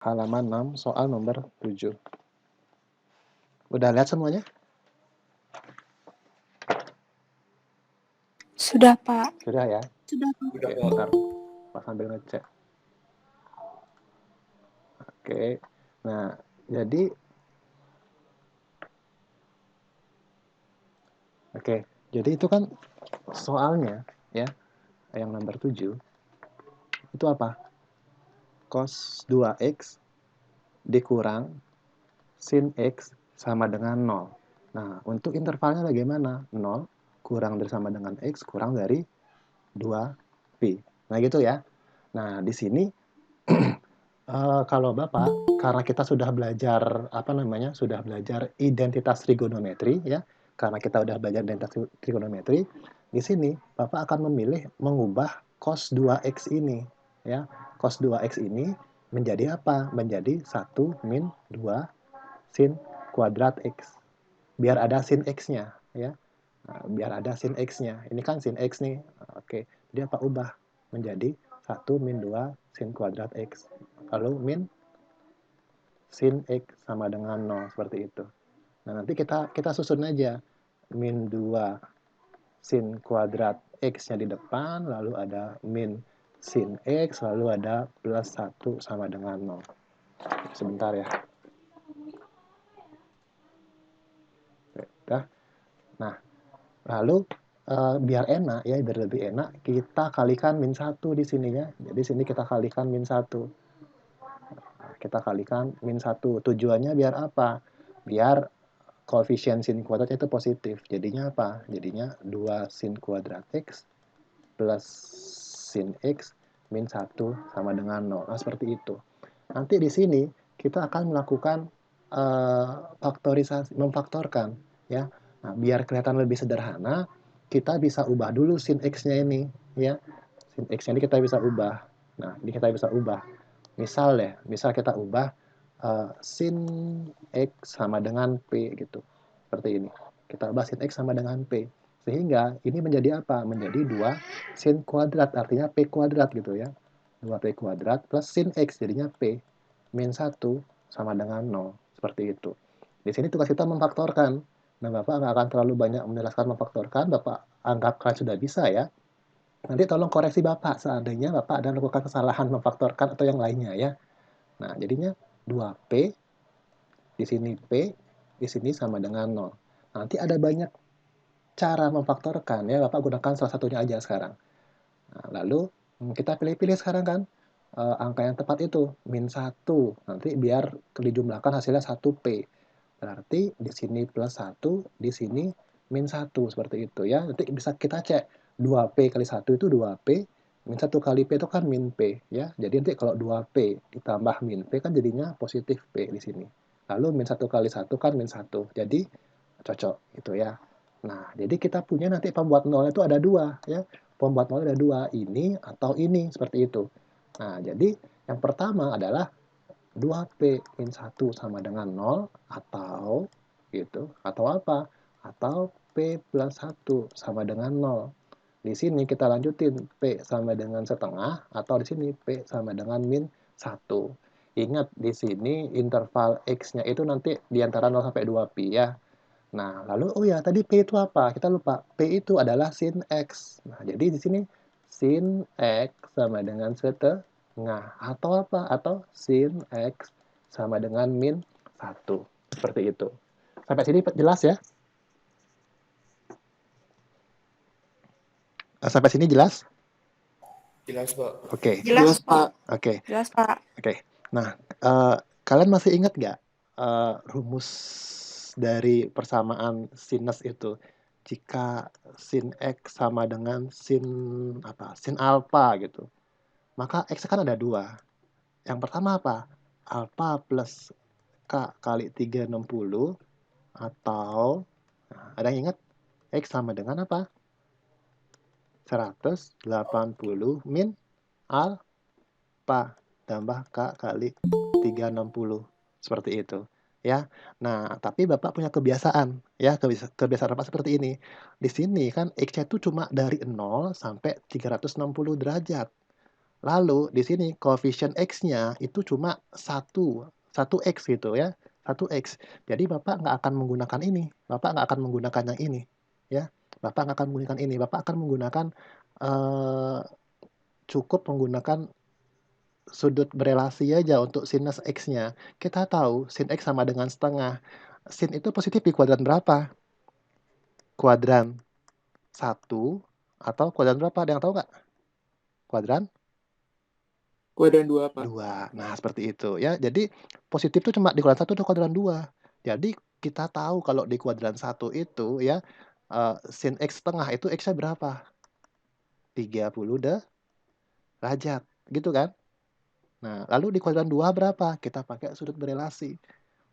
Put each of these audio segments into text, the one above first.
halaman 6, soal nomor 7. Udah lihat semuanya? Sudah, Pak. Sudah ya? Sudah, Pak. Oke, bentar. Pak sambil ngecek. Oke. Nah, jadi itu kan soalnya ya, yang nomor 7 itu apa? Cos 2x dikurang sin x sama dengan 0. Nah, untuk intervalnya bagaimana? 0 kurang dari sama dengan x kurang dari 2pi. Nah, gitu ya. Nah, di sini kalau Bapak, karena kita sudah belajar sudah belajar identitas trigonometri ya, karena kita udah belajar identitas trigonometri, di sini Bapak akan memilih mengubah cos 2x ini ya. Cos 2x ini menjadi apa? Menjadi 1 min 2 sin kuadrat x. Biar ada sin x-nya ya. Nah, biar ada sin x-nya. Ini kan sin x nih. Oke, jadi apa ubah menjadi 1 min 2 sin kuadrat x. Lalu min sin x sama dengan 0 seperti itu. Nah, nanti kita susun aja min 2 sin kuadrat x-nya di depan, lalu ada min sin x, lalu ada plus 1 sama dengan 0. Sebentar ya. Oke, nah, lalu biar enak ya, biar lebih enak, kita kalikan min 1 di sini ya. Jadi sini kita kalikan min 1. Kita kalikan min 1. Tujuannya biar apa? Biar koefisien sin kuadrat itu positif. Jadinya apa? Jadinya 2 sin kuadrat x plus sin x min 1 sama dengan 0. Nah, seperti itu. Nanti di sini kita akan melakukan faktorisasi, memfaktorkan ya. Nah, biar kelihatan lebih sederhana, kita bisa ubah dulu sin x-nya ini ya. Sin x-nya ini kita bisa ubah. Nah, ini kita bisa ubah. Misal kita ubah sin x sama dengan p gitu. Seperti ini. Kita ubah sin x sama dengan p. Sehingga ini menjadi apa? Menjadi 2 sin kuadrat, artinya p kuadrat gitu ya. 2p kuadrat plus sin x, jadinya p. Min 1 sama dengan 0. Seperti itu. Di sini tugas kita memfaktorkan. Nah, Bapak nggak akan terlalu banyak menjelaskan memfaktorkan. Bapak anggap kalian sudah bisa ya. Nanti tolong koreksi Bapak seandainya Bapak ada melakukan kesalahan memfaktorkan atau yang lainnya ya. Nah, jadinya 2p, di sini p, di sini sama dengan 0. Nanti ada banyak cara memfaktorkan ya, Bapak gunakan salah satunya aja sekarang. Nah, lalu kita pilih-pilih sekarang kan angka yang tepat itu min 1. Nanti biar dijumlahkan hasilnya 1p. Berarti di sini plus 1, di sini min 1 seperti itu ya. Nanti bisa kita cek 2p kali 1 itu 2p, min 1 kali p itu kan min p ya. Jadi nanti kalau 2p ditambah min p kan jadinya positif p di sini. Lalu min 1 kali 1 kan min 1. Jadi cocok gitu ya. Nah, jadi kita punya nanti pembuat nol itu ada 2 ya. Pembuat nol ada 2, ini atau ini seperti itu. Nah, jadi yang pertama adalah 2p min 1 sama dengan 0 atau gitu, atau apa? Atau p plus 1 sama dengan 0. Di sini kita lanjutin p sama dengan setengah atau di sini p sama dengan min 1. Ingat di sini interval x-nya itu nanti di antara 0 sampai 2pi ya. Nah, lalu oh ya tadi P itu apa? Kita lupa. P itu adalah sin X. Nah, jadi di sini sin X sama dengan setengah. Atau apa? Atau sin X sama dengan min 1. Seperti itu. Sampai sini jelas ya? Sampai sini jelas? Jelas, Pak. Oke. Jelas, Pak. Oke. Jelas, Pak. Oke. Nah, kalian masih ingat nggak rumus dari persamaan sinus itu? Jika sin X sama dengan sin sin alpha gitu, maka X kan ada 2. Yang pertama apa? Alpha plus K kali 360 atau ada yang ingat? X sama dengan apa? 180 min alpha tambah K kali 360. Seperti itu. Ya. Nah, tapi Bapak punya kebiasaan. Ya, kebiasaan Bapak seperti ini. Di sini kan X-nya itu cuma dari 0 sampai 360 derajat. Lalu di sini koefisien X-nya itu cuma 1 X gitu ya, 1 X. Jadi Bapak nggak akan menggunakan ini, Bapak nggak akan menggunakan yang ini, ya. Bapak nggak akan menggunakan ini, Bapak akan menggunakan, cukup menggunakan sudut berelasi aja untuk sinus X-nya. Kita tahu sin X sama dengan setengah. Sin itu positif di kuadran berapa? Kuadran 1 atau kuadran berapa? Ada yang tahu nggak? Kuadran Kuadran 2, Pak. 2. Nah, seperti itu ya. Jadi positif itu cuma di kuadran 1 atau kuadran 2. Jadi kita tahu kalau di kuadran 1 itu ya, sin X setengah itu X-nya berapa? 30 derajat, gitu kan? Nah, lalu di kuadran 2 berapa? Kita pakai sudut berelasi.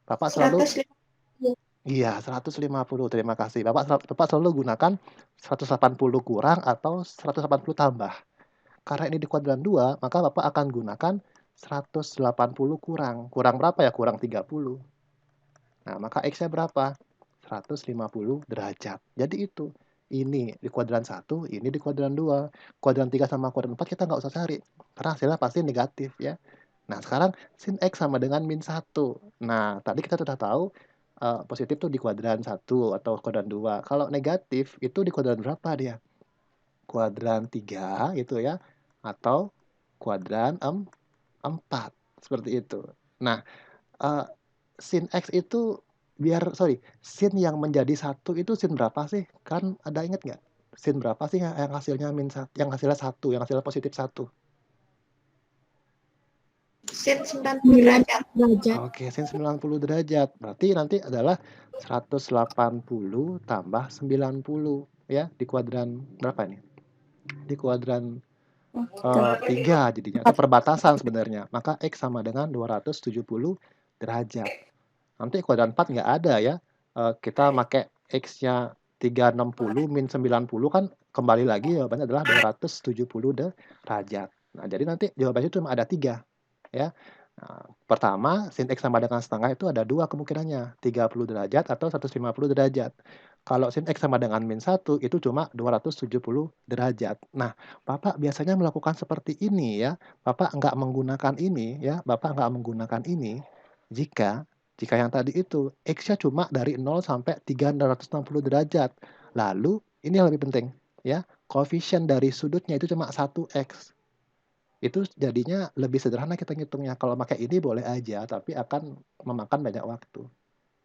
Bapak selalu 150. Iya, 150. Terima kasih. Bapak selalu gunakan 180 kurang atau 180 tambah. Karena ini di kuadran 2, maka Bapak akan gunakan 180 kurang. Kurang berapa ya? Kurang 30. Nah, maka X-nya berapa? 150 derajat. Jadi itu. Ini di kuadran 1, ini di kuadran 2. Kuadran 3 sama kuadran 4 kita nggak usah cari. Karena hasilnya pasti negatif ya. Nah, sekarang sin X sama dengan min 1. Nah, tadi kita sudah tahu positif tuh di kuadran 1 atau kuadran 2. Kalau negatif itu di kuadran berapa dia? Kuadran 3 gitu ya. Atau kuadran 4. Seperti itu. Nah, sin X itu sin yang menjadi 1 itu sin berapa sih? Kan ada inget nggak? Sin berapa sih yang hasilnya yang hasilnya 1, yang hasilnya positif 1? Sin 90 derajat. Oke, sin 90 derajat. Berarti nanti adalah 180 tambah 90 ya, di kuadran berapa ini? Di kuadran 3 jadinya, atau perbatasan sebenarnya. Maka X sama dengan 270 derajat. Nanti kuadran 4 nggak ada ya. Kita pakai X-nya 360 min 90 kan kembali lagi jawabannya adalah 270 derajat. Nah, jadi nanti jawabannya cuma ada 3 ya. Nah, pertama, sin X sama dengan setengah itu ada 2 kemungkinannya, 30 derajat atau 150 derajat. Kalau sin X sama dengan min 1 itu cuma 270 derajat. Nah, Bapak biasanya melakukan seperti ini ya. Bapak nggak menggunakan ini ya, Bapak nggak menggunakan ini jika yang tadi itu X-nya cuma dari 0 sampai 360 derajat. Lalu ini yang lebih penting ya, koefisien dari sudutnya itu cuma 1 X. Itu jadinya lebih sederhana kita ngitungnya. Kalau pakai ini boleh aja, tapi akan memakan banyak waktu.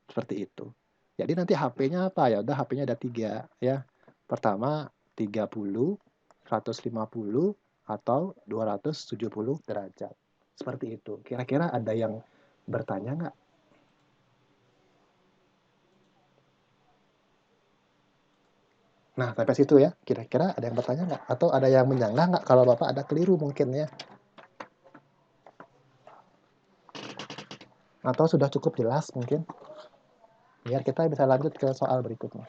Seperti itu. Jadi nanti HP-nya apa? Ya udah HP-nya ada 3 ya. Pertama 30, 150 atau 270 derajat. Seperti itu. Kira-kira ada yang bertanya nggak? Nah, sampai situ ya. Kira-kira ada yang bertanya nggak? Atau ada yang menyanggah nggak kalau Bapak ada keliru mungkin ya? Atau sudah cukup jelas mungkin? Biar kita bisa lanjut ke soal berikutnya.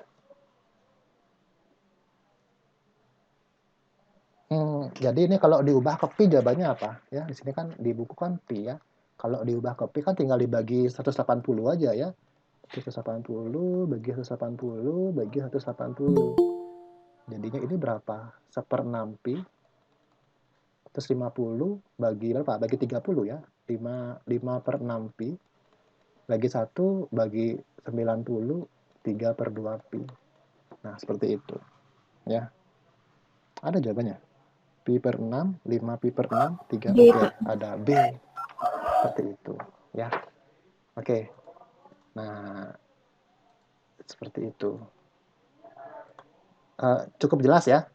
Jadi ini kalau diubah ke pi jawabannya apa? Ya, di sini kan di buku kan pi ya. Kalau diubah ke pi kan tinggal dibagi 180 aja ya. 180 bagi 180 bagi 180. Jadinya ini berapa? 1/6 pi. Terus 50 bagi berapa? Bagi 30 ya. 5/6 pi. Bagi 1 bagi 90, 3/2 pi. Nah, seperti itu. Ya. Ada jawabannya. Pi per 6, 5 pi per 6, 3. Oke, ada B. Seperti itu. Ya. Oke. Nah, seperti itu. Cukup jelas ya?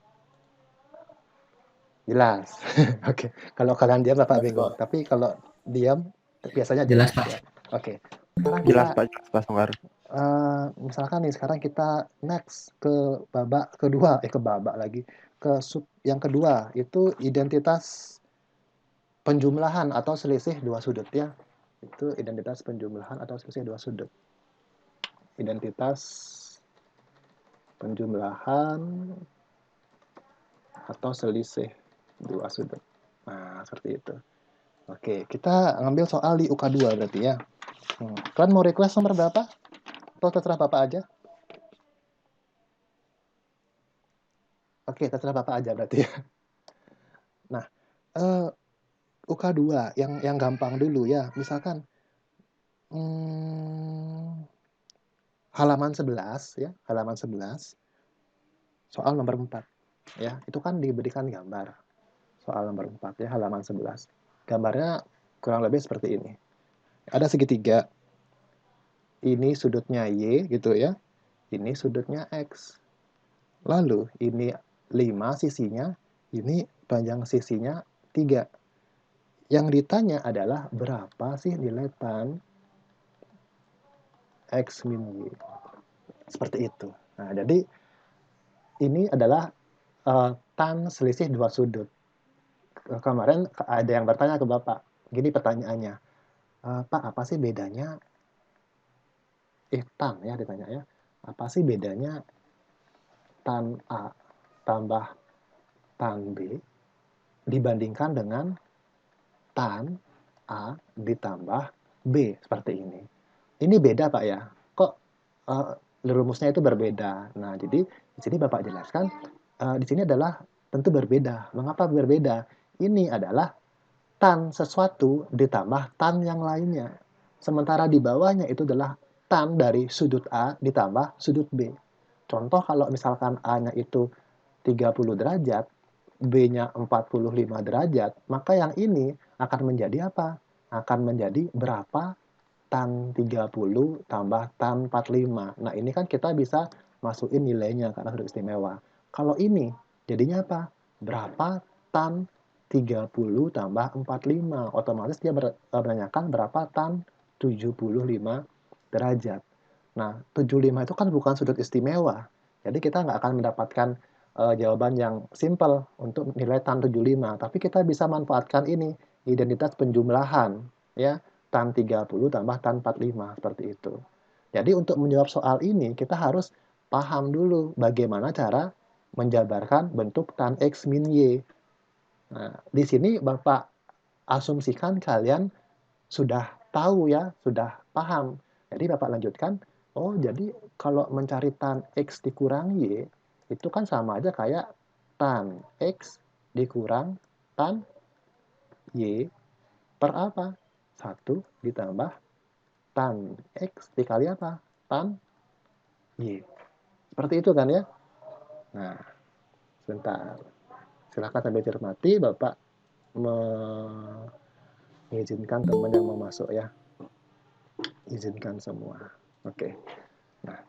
Jelas. Oke. Kalau kalian diam Bapak bingung. Tapi kalau diam biasanya jelas. Jelas, Pak. Ya. Oke. Sekarang Jelas kita Pak, jelas Pak Sungkar. misalkan nih sekarang kita next ke babak kedua, ke babak lagi, ke sub yang kedua, itu identitas penjumlahan atau selisih dua sudut ya. Itu identitas penjumlahan atau selisih dua sudut. Identitas penjumlahan atau selisih dua sudut. Nah, seperti itu. Oke, kita ngambil soal di UK2 berarti ya. Kalian mau request nomor berapa? Atau terserah Bapak aja? Oke, terserah Bapak aja berarti ya. Nah, UK2 yang gampang dulu ya. Misalkan halaman 11 ya, halaman 11 soal nomor 4 ya. Itu kan diberikan gambar. Soal nomor 4 ya, halaman 11. Gambarnya kurang lebih seperti ini. Ada segitiga. Ini sudutnya Y gitu ya. Ini sudutnya X. Lalu ini 5 sisinya, ini panjang sisinya 3. Yang ditanya adalah berapa sih nilai tan X min Y. Seperti itu. Nah, jadi ini adalah tan selisih dua sudut. Kemarin ada yang bertanya ke Bapak. Gini pertanyaannya. Pak, apa sih bedanya? Tan ya ditanya ya. Apa sih bedanya tan A tambah tan B dibandingkan dengan tan A ditambah B seperti ini. Ini beda Pak ya. Kok rumusnya itu berbeda? Nah, jadi di sini Bapak jelaskan di sini adalah tentu berbeda. Mengapa berbeda? Ini adalah tan sesuatu ditambah tan yang lainnya. Sementara di bawahnya itu adalah tan dari sudut A ditambah sudut B. Contoh kalau misalkan A-nya itu 30 derajat, B-nya 45 derajat, maka yang ini akan menjadi apa? Akan menjadi berapa tan 30 tambah tan 45. Nah, ini kan kita bisa masukin nilainya karena sudut istimewa. Kalau ini jadinya apa? Berapa tan 30 tambah 45. Otomatis dia menanyakan berapa tan 75 derajat. Nah, 75 itu kan bukan sudut istimewa. Jadi kita nggak akan mendapatkan jawaban yang simple untuk nilai tan 75. Tapi kita bisa manfaatkan ini, identitas penjumlahan. Ya, tan 30 tambah tan 45, seperti itu. Jadi untuk menjawab soal ini, kita harus paham dulu bagaimana cara menjabarkan bentuk tan X min Y. Nah, di sini Bapak asumsikan kalian sudah tahu ya, sudah paham. Jadi Bapak lanjutkan, oh jadi kalau mencari tan X dikurang Y, itu kan sama aja kayak tan X dikurang tan Y per apa? 1 ditambah tan X dikali apa? Tan Y. Seperti itu kan ya? Nah, sebentar. Silakan sambil cermati, Bapak mengizinkan teman yang mau masuk ya. Izinkan semua. Oke. Nah,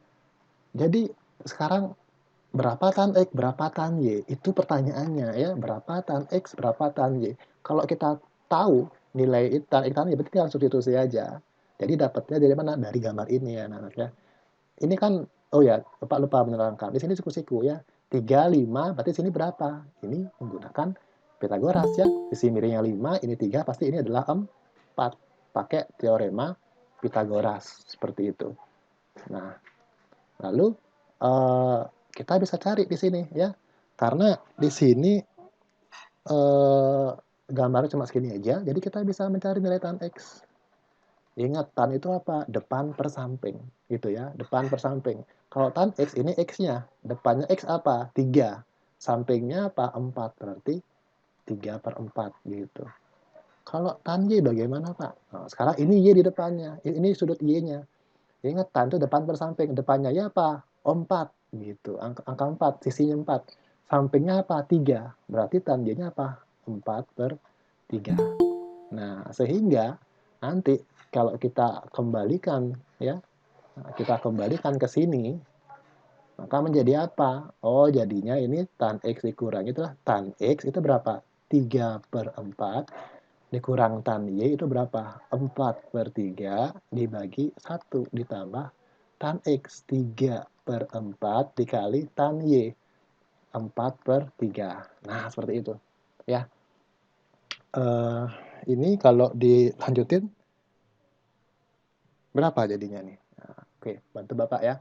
jadi sekarang berapa tan X, berapa tan Y? Itu pertanyaannya ya. Berapa tan X, berapa tan Y? Kalau kita tahu nilai tan X, tan Y, berarti tinggal substitusi aja. Jadi dapatnya dari mana? Dari gambar ini ya anak-anak ya. Ini kan, oh ya, Bapak lupa menerangkan. Di sini siku-siku ya. 3, 5, berarti sini berapa? Ini menggunakan Pitagoras ya. Sisi miringnya 5, ini 3, pasti ini adalah 4. Pakai teorema Pitagoras. Seperti itu. Nah, lalu kita bisa cari di sini ya. Karena di sini gambarnya cuma segini aja, jadi kita bisa mencari nilai tan X. Ingat, tan itu apa? Depan per samping. Gitu ya, depan per samping. Kalau tan X, ini X-nya. Depannya X apa? 3. Sampingnya apa? 4. Berarti 3 per 4. Gitu. Kalau tan Y bagaimana, Pak? Nah, sekarang ini Y di depannya. Ini sudut Y-nya. Ingat, tan itu depan per samping. Depannya Y apa? 4. Gitu. Angka 4. Sisinya 4. Sampingnya apa? 3. Berarti tan Y-nya apa? 4 per 3. Nah, sehingga nanti kalau kita kembalikan ya, kita kembalikan ke sini, maka menjadi apa? Oh, jadinya ini tan X dikurang itulah tan X itu berapa? 3 per 4 dikurang tan Y itu berapa? 4 per 3 dibagi 1 ditambah tan X 3 per 4 dikali tan Y 4 per 3. Nah, seperti itu. Ya. Ini kalau dilanjutin berapa jadinya nih? Nah, oke, bantu Bapak ya.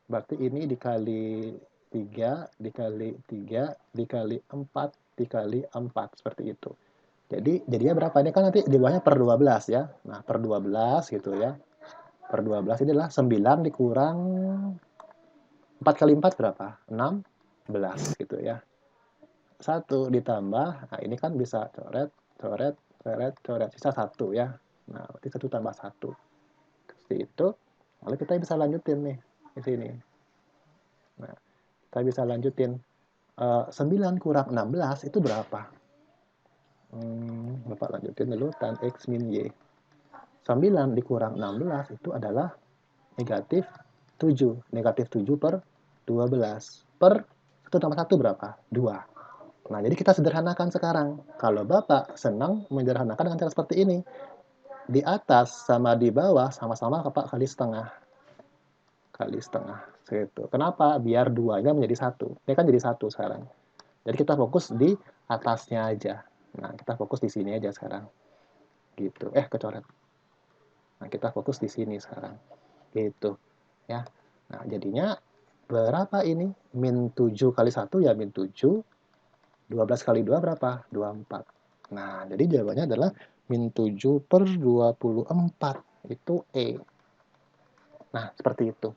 Berarti ini dikali 3, dikali 3, dikali 4, dikali 4. Seperti itu. Jadi, jadinya berapa? Ini kan nanti di bawahnya per 12 ya. Nah, per 12 gitu ya. Per 12 ini adalah 9 dikurang 4 kali 4 berapa? 16 gitu ya. 1 ditambah, nah ini kan bisa coret, coret, coret, coret, sisa 1 ya. Nah, berarti 1 tambah 1. Seperti itu, lalu kita bisa lanjutin nih di sini. Nah, kita bisa lanjutin. 9 kurang 16 itu berapa? Bapak lanjutin dulu, tan X min Y. 9 dikurang 16 itu adalah negatif 7. Negatif 7 per 12. Per 1 tambah 1 berapa? 2. Nah, jadi kita sederhanakan sekarang. Kalau Bapak senang menyederhanakan dengan cara seperti ini. Di atas sama di bawah sama-sama Bapak kali setengah. Kali setengah. Gitu. Kenapa? Biar 2-nya menjadi 1. Ini kan jadi 1 sekarang. Jadi kita fokus di atasnya aja. Nah, kita fokus di sini aja sekarang. Gitu. Kecoret. Nah, kita fokus di sini sekarang. Gitu. Ya. Nah, jadinya berapa ini? Min 7 kali 1 ya min 7. 12 kali 2 berapa? 24. Nah, jadi jawabannya adalah min 7 per 24. Itu E. Nah, seperti itu.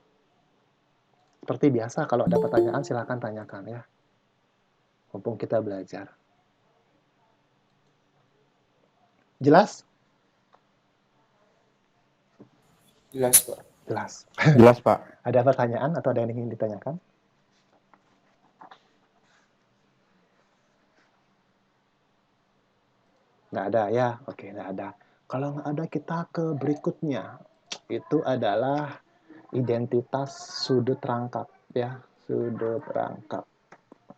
Seperti biasa, kalau ada pertanyaan silakan tanyakan ya. Mumpung kita belajar. Jelas? Jelas, Pak. Jelas. Jelas, Pak. Ada pertanyaan atau ada yang ingin ditanyakan? Nggak ada ya? Oke, nggak ada. Kalau nggak ada, kita ke berikutnya. Itu adalah identitas sudut rangkap ya, sudut rangkap.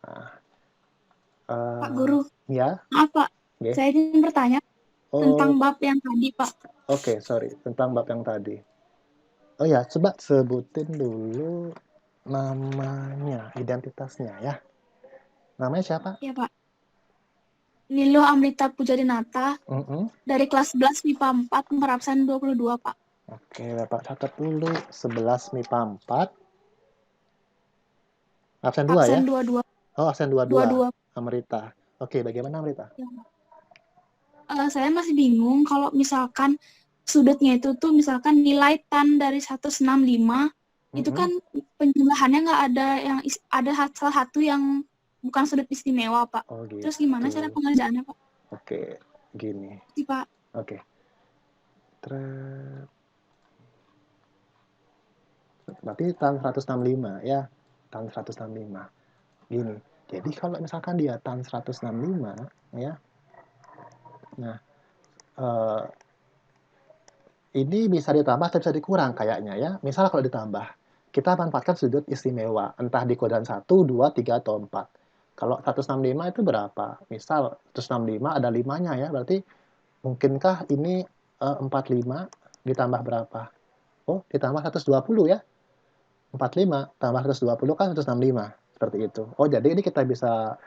Nah, Pak Guru, ya, maaf Pak, oke. saya ingin bertanya tentang Oh, bab yang tadi Pak. oke, sorry, tentang bab yang tadi. Oh ya, coba sebutin dulu namanya, identitasnya ya. Namanya siapa? Ya Pak, Nilo Amrita Pujadinata dari kelas 11 MIPA 4 nomor absen 22 Pak. Oke, Bapak catat dulu 11 MIPA 4. Absen 2 ya? Absen 22. Oh, absen 22. 22. Amrita. Oke, bagaimana Amrita? Ya, saya masih bingung kalau misalkan sudutnya itu tuh misalkan nilai tan dari 165 itu kan penjumlahannya nggak ada yang ada salah satu yang bukan sudut istimewa Pak. Oh gitu. Terus gimana cara pengerjaannya Pak? Oke, gini. Sih Pak. Oke. Berarti tan 165 ya. Tan 165. Gini. Jadi kalau misalkan dia tan 165 ya. Nah, ini bisa ditambah atau bisa dikurang kayaknya ya. Misal kalau ditambah, kita manfaatkan sudut istimewa, entah di kuadran 1, 2, 3, atau 4. Kalau 165 itu berapa? Misal 165 ada 5-nya ya, berarti mungkinkah ini 45 ditambah berapa? Oh, ditambah 120 ya. 45 tambah 120 kan 165. Seperti itu. Oh, jadi ini kita bisa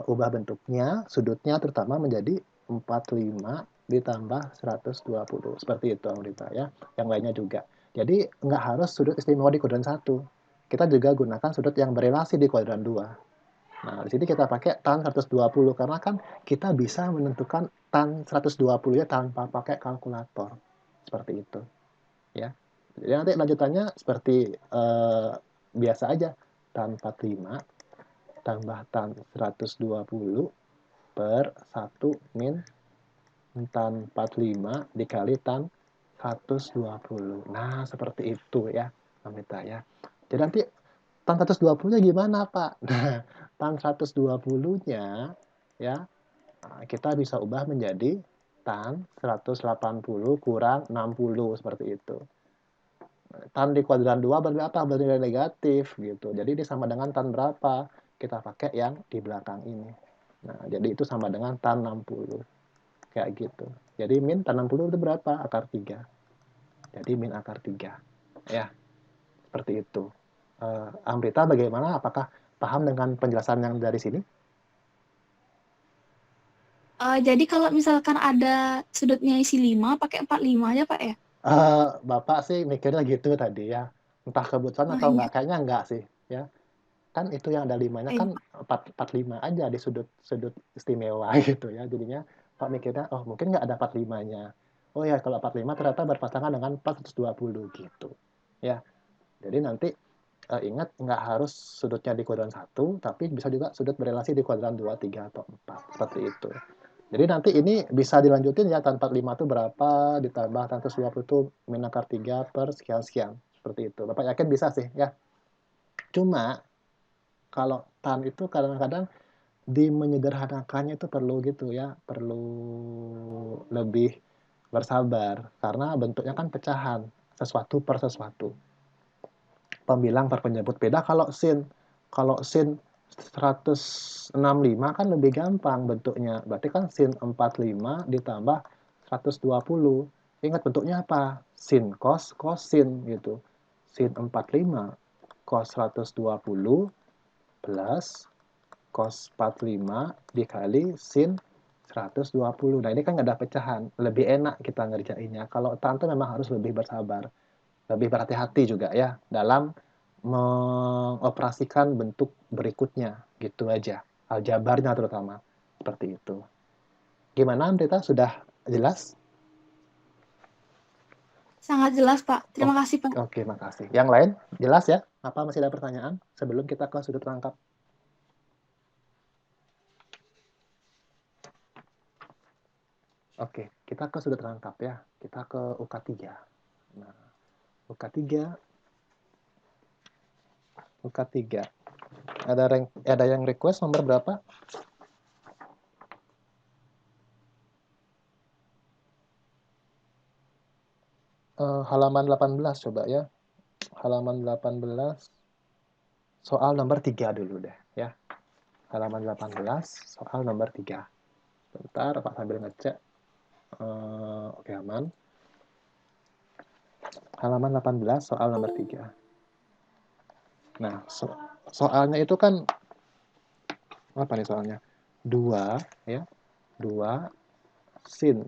ubah bentuknya, sudutnya terutama menjadi 45 ditambah 120. Seperti itu, Amrita ya. Yang lainnya juga. Jadi nggak harus sudut istimewa di kuadran 1. Kita juga gunakan sudut yang berelasi di kuadran 2. Nah, di sini kita pakai tan 120 karena kan kita bisa menentukan tan 120 ya tanpa pakai kalkulator. Seperti itu. Ya. Jadi nanti lanjutannya seperti biasa aja. Tan 45 tambah tan 120 per 1 min tan 45 dikali tan 120. Nah, seperti itu ya, Amrita ya. Jadi nanti tan 120-nya gimana, Pak? Nah, tan 120-nya ya, kita bisa ubah menjadi tan 180 kurang 60 seperti itu. Tan di kuadran 2 berapa? Bernilai negatif gitu. Jadi ini sama dengan tan berapa? Kita pakai yang di belakang ini. Nah, jadi itu sama dengan tan 60. Kayak gitu. Jadi min tan 60 itu berapa? Akar 3. Jadi min akar 3. Ya, seperti itu. Amrita bagaimana? Apakah paham dengan penjelasan yang dari sini? Jadi kalau misalkan ada sudutnya isi 5, pakai 45 aja Pak ya? Bapak sih mikirnya gitu tadi ya. Entah kebetulan atau enggak. Iya. Kayaknya enggak sih. Ya. Kan itu yang ada 5-nya kan 45 aja di sudut istimewa gitu ya. Jadinya Pak mikirnya, oh mungkin nggak ada 45-nya. Oh ya, kalau 45 ternyata berpasangan dengan 420 gitu. Ya. Jadi nanti ingat nggak harus sudutnya di kuadran 1, tapi bisa juga sudut berelasi di kuadran 2, 3, atau 4. Seperti itu. Jadi nanti ini bisa dilanjutin ya, tan 45 itu berapa, ditambah tan 120 itu min akar 3 per sekian-sekian. Seperti itu. Bapak yakin bisa sih ya. Cuma kalau tan itu kadang-kadang di menyederhanakannya itu perlu gitu ya, perlu lebih bersabar. Karena bentuknya kan pecahan, sesuatu per sesuatu. Pembilang per penyebut beda kalau sin. Kalau sin 165 kan lebih gampang bentuknya. Berarti kan sin 45 ditambah 120. Ingat bentuknya apa? Sin cos, sin gitu. Sin 45 cos 120 plus cos 45 dikali sin 120. Nah, ini kan nggak ada pecahan. Lebih enak kita ngerjainnya. Kalau tan itu memang harus lebih bersabar. Lebih berhati-hati juga ya dalam mengoperasikan bentuk berikutnya, gitu aja. Aljabarnya terutama, seperti itu. Gimana, Amrita? Sudah jelas? Sangat jelas, Pak. Terima Oh, kasih, Pak. oke, makasih. Yang lain, jelas ya? Apa masih ada pertanyaan sebelum kita ke sudut rangkap? Oke, kita ke sudut rangkap ya. Kita ke UK3. Nah, UK3. UK3. Ada yang request nomor berapa? Halaman 18 coba ya. Halaman 18. Soal nomor 3 dulu deh ya. Halaman 18, soal nomor 3. Bentar, Pak sambil ngecek. Oke, aman. Halaman 18, soal nomor 3. Nah, soalnya itu kan, apa nih soalnya? 2, ya. 2 sin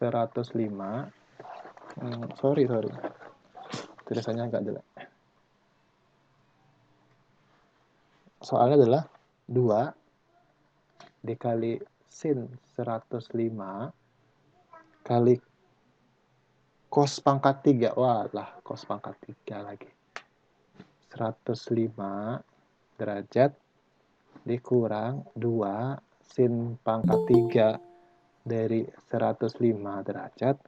105. Sorry. Tulisannya agak jelek. Soalnya adalah 2 dikali sin 105 kali cos pangkat 3. Wah lah, cos pangkat 3 lagi. 105 derajat dikurang 2 sin pangkat 3 dari 105 derajat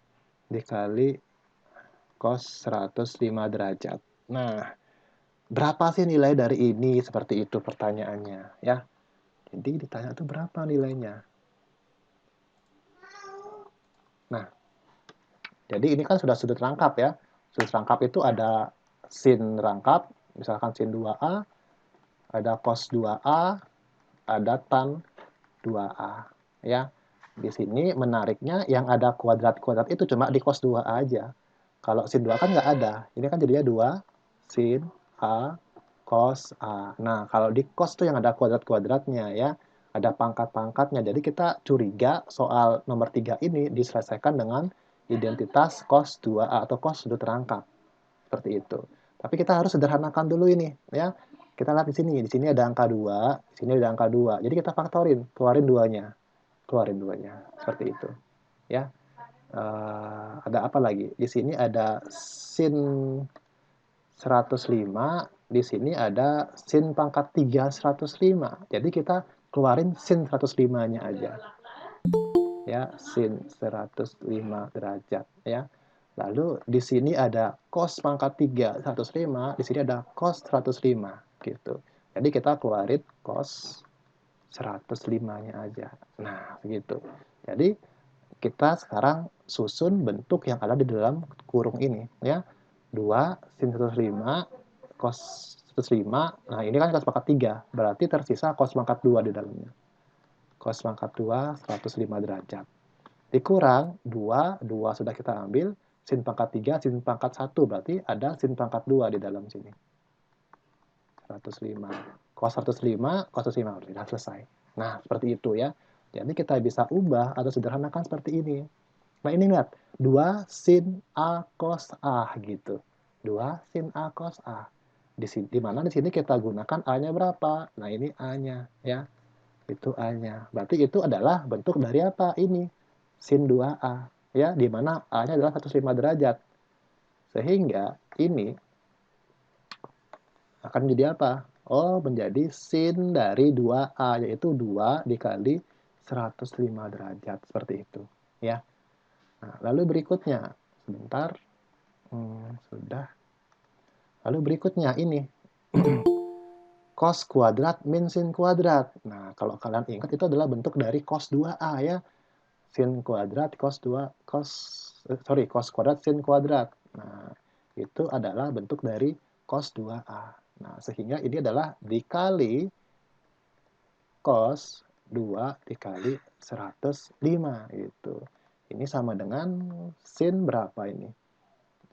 dikali cos 105 derajat. Nah, berapa sih nilai dari ini? Seperti itu pertanyaannya, ya. Jadi ditanya itu berapa nilainya? Nah, jadi ini kan sudah sudut rangkap ya. Sudut rangkap itu ada sin rangkap, misalkan sin 2A, ada cos 2A, ada tan 2A. Ya, di sini menariknya yang ada kuadrat-kuadrat itu cuma di cos 2A aja. Kalau sin 2 kan nggak ada. Ini kan jadinya 2 sin A cos A. Nah, kalau di cos tuh yang ada kuadrat-kuadratnya ya, ada pangkat-pangkatnya. Jadi kita curiga soal nomor 3 ini diselesaikan dengan identitas cos 2A atau cos sudut rangkap. Seperti itu. Tapi kita harus sederhanakan dulu ini ya. Kita lihat di sini. Di sini ada angka 2, di sini ada angka 2. Jadi kita faktorin, keluarin duanya. Seperti itu. Ya. Ada apa lagi? Di sini ada sin 105, di sini ada sin pangkat 3 105. Jadi kita keluarin sin 105-nya aja. Ya, sin 105 derajat ya. Lalu di sini ada cos pangkat 3 105, di sini ada cos 105 gitu. Jadi kita keluarin cos 105-nya aja. Nah, begitu. Jadi kita sekarang susun bentuk yang ada di dalam kurung ini ya. 2 sin 105 cos 105. Nah, ini kan cos pangkat 3, berarti tersisa cos pangkat 2 di dalamnya. Cos pangkat 2 105 derajat. Dikurang 2 sudah kita ambil, sin pangkat 3 sin pangkat 1, berarti ada sin pangkat 2 di dalam sini. 105. Cos 105, cos 105 sudah selesai. Nah, seperti itu ya. Jadi kita bisa ubah atau sederhanakan seperti ini. Nah, ini lihat. 2 sin A cos A gitu. 2 sin A cos A. Di mana di sini kita gunakan A-nya berapa? Nah, ini A-nya ya. Itu A-nya. Berarti itu adalah bentuk dari apa? Ini sin 2A ya, di mana A-nya adalah 105 derajat. Sehingga ini akan menjadi apa? Oh, menjadi sin dari 2A, yaitu 2 dikali 105 derajat, seperti itu. Ya. Nah, lalu berikutnya, sebentar, sudah. Lalu berikutnya ini, cos kuadrat min sin kuadrat. Nah, kalau kalian ingat itu adalah bentuk dari cos 2A ya. Sin kuadrat cos kuadrat sin kuadrat. Nah, itu adalah bentuk dari cos 2A. Nah, sehingga ini adalah dikali cos 2 dikali 105 gitu. Ini sama dengan sin berapa ini?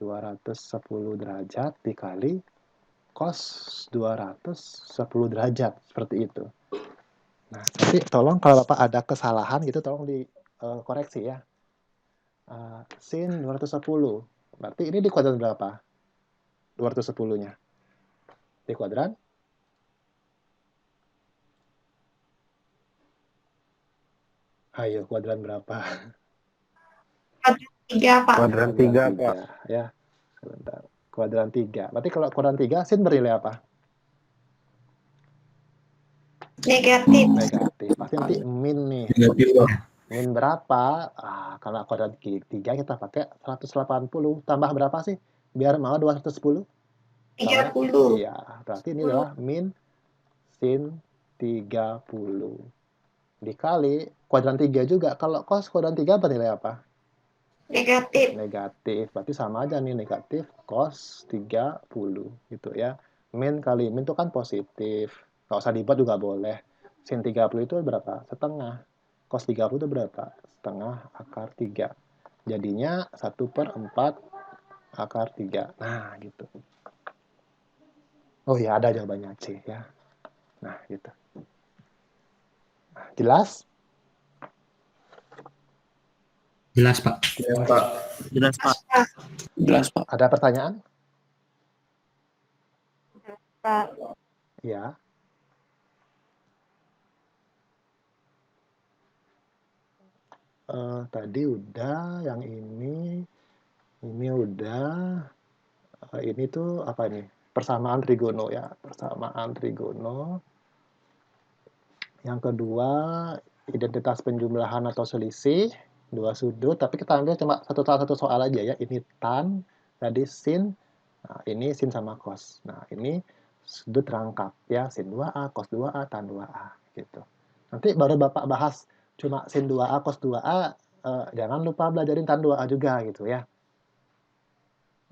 210 derajat dikali cos 210 derajat, seperti itu. Nah, nanti tolong kalau Bapak ada kesalahan gitu tolong dikoreksi ya. Sin 210. Berarti ini di kuadran berapa? 210-nya. Di kuadran? Ayo, kuadran berapa? Kuadran 3, Pak. Kuadran 3, Pak. Ya, sebentar. Kuadran 3. Berarti kalau kuadran 3, sin bernilai apa? Negatif. Negatif. Pasti nanti min nih. Negatif, Pak. Min berapa? Kalau kuadran 3 kita pakai 180. Tambah berapa sih? Biar mau 210? 30. Iya, berarti ini adalah min sin 30. Dikali kuadran 3 juga. Kalau cos kuadran 3 bernilai apa? Negatif. Negatif. Berarti sama aja nih, negatif cos 30 gitu ya. Min kali min itu kan positif. Nggak usah dibuat juga boleh. Sin 30 itu berapa? Setengah. Cos 30 itu berapa? Setengah akar 3. Jadinya 1/4 akar 3. Nah, gitu. Oh ya, ada jawabannya C ya. Nah, gitu. Nah, jelas? Jelas, Pak. Ya, Pak. Jelas, Pak. Jelas, Pak. Ada pertanyaan? Pak. Ya. Tadi udah, yang ini udah. Ini tuh apa ini? Persamaan trigono ya, persamaan trigono. Yang kedua, identitas penjumlahan atau selisih, dua sudut, tapi kita ambil cuma satu soal aja ya. Ini tan, tadi sin, nah ini sin sama cos. Nah ini sudut rangkap ya, sin 2A, cos 2A, tan 2A gitu. Nanti baru Bapak bahas cuma sin 2A, cos 2A, jangan lupa belajarin tan 2A juga gitu ya.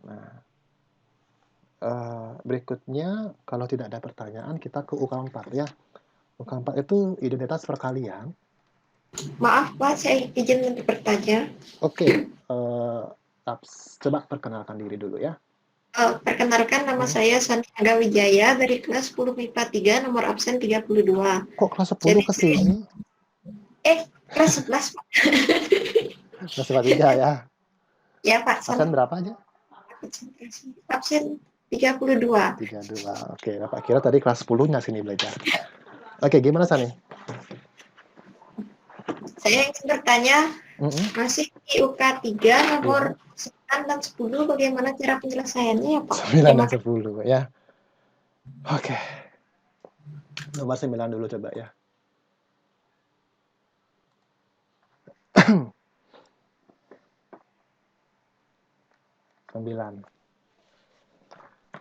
Nah, berikutnya kalau tidak ada pertanyaan kita ke UK4 ya. UK4 itu identitas perkalian. Maaf, Pak, saya izin untuk bertanya. Oke, coba perkenalkan diri dulu ya. Perkenalkan, nama saya Santiaga Wijaya dari kelas 10 MIPA 3, nomor absen 32. Kok kelas 10 ke sini? Kelas 11, Pak. Kelas 3 ya. Ya, Pak. Absen berapa aja? Absen 32. 32. Oke, Bapak kira tadi kelas 10-nya sini belajar. Oke, gimana Sani? Saya ingin bertanya, masih di UK 3 nomor 9 dan 10, bagaimana cara penyelesaiannya ya, Pak? 9 dan 10 ya. Oke. Nomor 9 dulu coba ya.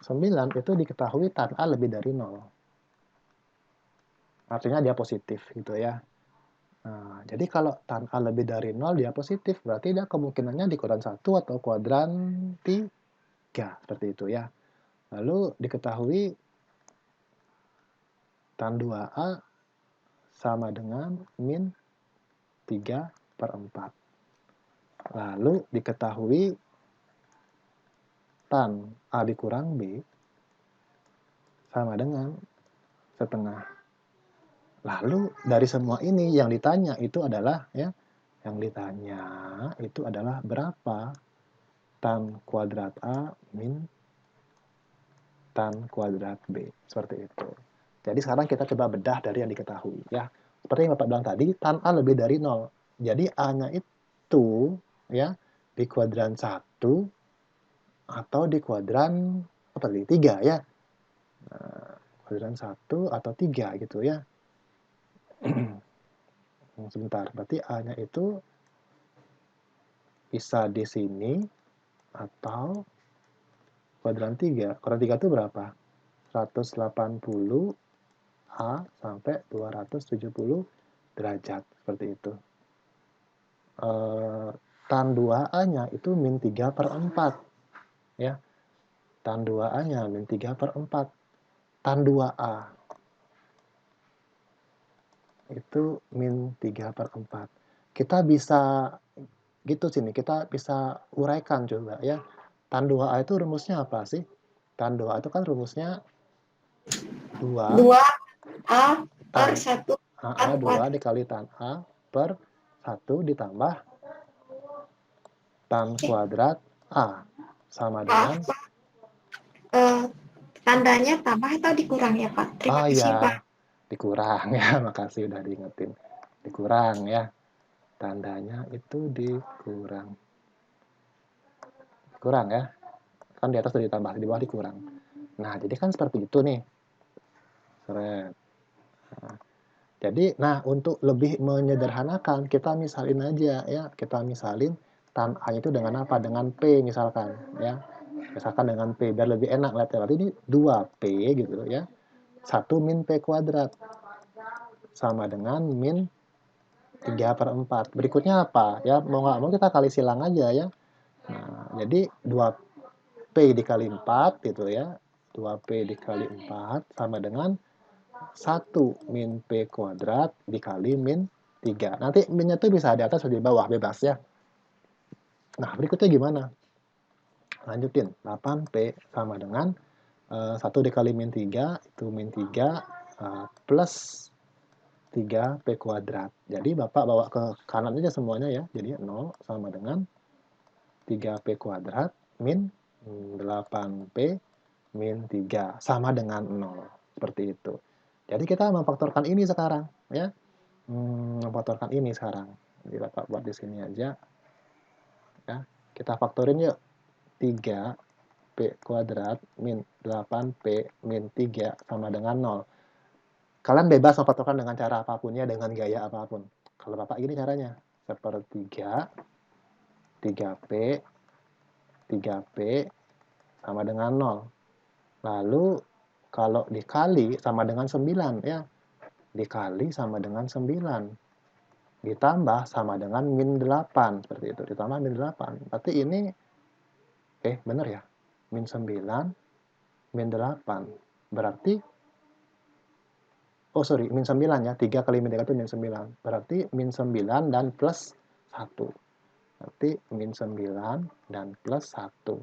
Sembilan itu diketahui tan A lebih dari 0. Artinya dia positif gitu ya. Nah, jadi kalau tan A lebih dari 0 dia positif, berarti dia kemungkinannya di kuadran 1 atau kuadran 3. Seperti itu ya. Lalu diketahui tan 2A sama dengan min 3/4. Lalu diketahui tan A dikurang B sama dengan setengah. Lalu dari semua ini yang ditanya itu adalah ya, yang ditanya itu adalah berapa tan kuadrat A min tan kuadrat B, seperti itu. Jadi sekarang kita coba bedah dari yang diketahui ya. Seperti yang Bapak bilang tadi, tan A lebih dari 0. Jadi A-nya itu ya di kuadran 1 atau di kuadran 3 ya. Nah, kuadran 1 atau 3 gitu ya. Sebentar, berarti A-nya itu bisa di sini atau kuadran 3. Kuadran 3 itu berapa? 180 A sampai 270 derajat, seperti itu. Tan 2A-nya itu min 3/4. Ya, tan 2A-nya min 3/4. Tan 2A itu min 3/4. Kita bisa gitu sini, kita bisa uraikan coba ya. Tan 2A itu rumusnya apa sih? Tan 2A itu kan rumusnya 2 2A per tan 1 A 2 dikali tan A per 1 ditambah tan kuadrat A sama dengan tandanya tambah atau dikurang ya Pak? Terima kasih Pak. Dikurang ya, makasih udah diingetin. Dikurang ya. Tandanya itu dikurang. Kurang ya. Kan di atas sudah ditambah, di bawah dikurang. Nah, jadi kan seperti itu nih. Seret. Nah, jadi, untuk lebih menyederhanakan, kita misalin aja ya. Kita misalin tan A itu dengan apa? Dengan P misalkan ya. Misalkan dengan P, biar lebih enak lihatnya. Berarti ini 2P gitu ya. 1 min P kuadrat. Sama dengan min 3/4. Berikutnya apa? Ya, mau nggak mau kita kali silang aja ya. Nah, jadi 2P dikali 4 gitu ya. 2P dikali 4 sama dengan 1 min P kuadrat dikali min 3. Nanti minnya tuh bisa di atas atau di bawah, bebas ya. Nah, berikutnya gimana? Lanjutin. 8P sama dengan 1 dikali min 3, itu min 3 plus 3P kuadrat. Jadi Bapak bawa ke kanan aja semuanya ya. Jadi 0 sama dengan 3P kuadrat min 8P min 3 sama dengan 0. Seperti itu. Jadi kita memfaktorkan ini sekarang ya. Memfaktorkan ini sekarang. Jadi Bapak buat di sini aja. Ya. Kita faktorin yuk. 3P kuadrat min 8P min 3 sama dengan 0. Kalian bebas memfaktorkan dengan cara apapun ya, dengan gaya apapun. Kalau Bapak gini caranya. Sepertiga 3P 3P sama dengan 0. Lalu kalau dikali sama dengan 9 ya. Dikali sama dengan 9. Ditambah sama dengan min 8. Seperti itu. Ditambah min 8. Berarti ini, bener ya? Min 9, min 8. Berarti, min 9 ya. 3 kali min 3 itu min 9. Berarti min 9 dan plus 1. Berarti min 9 dan plus 1.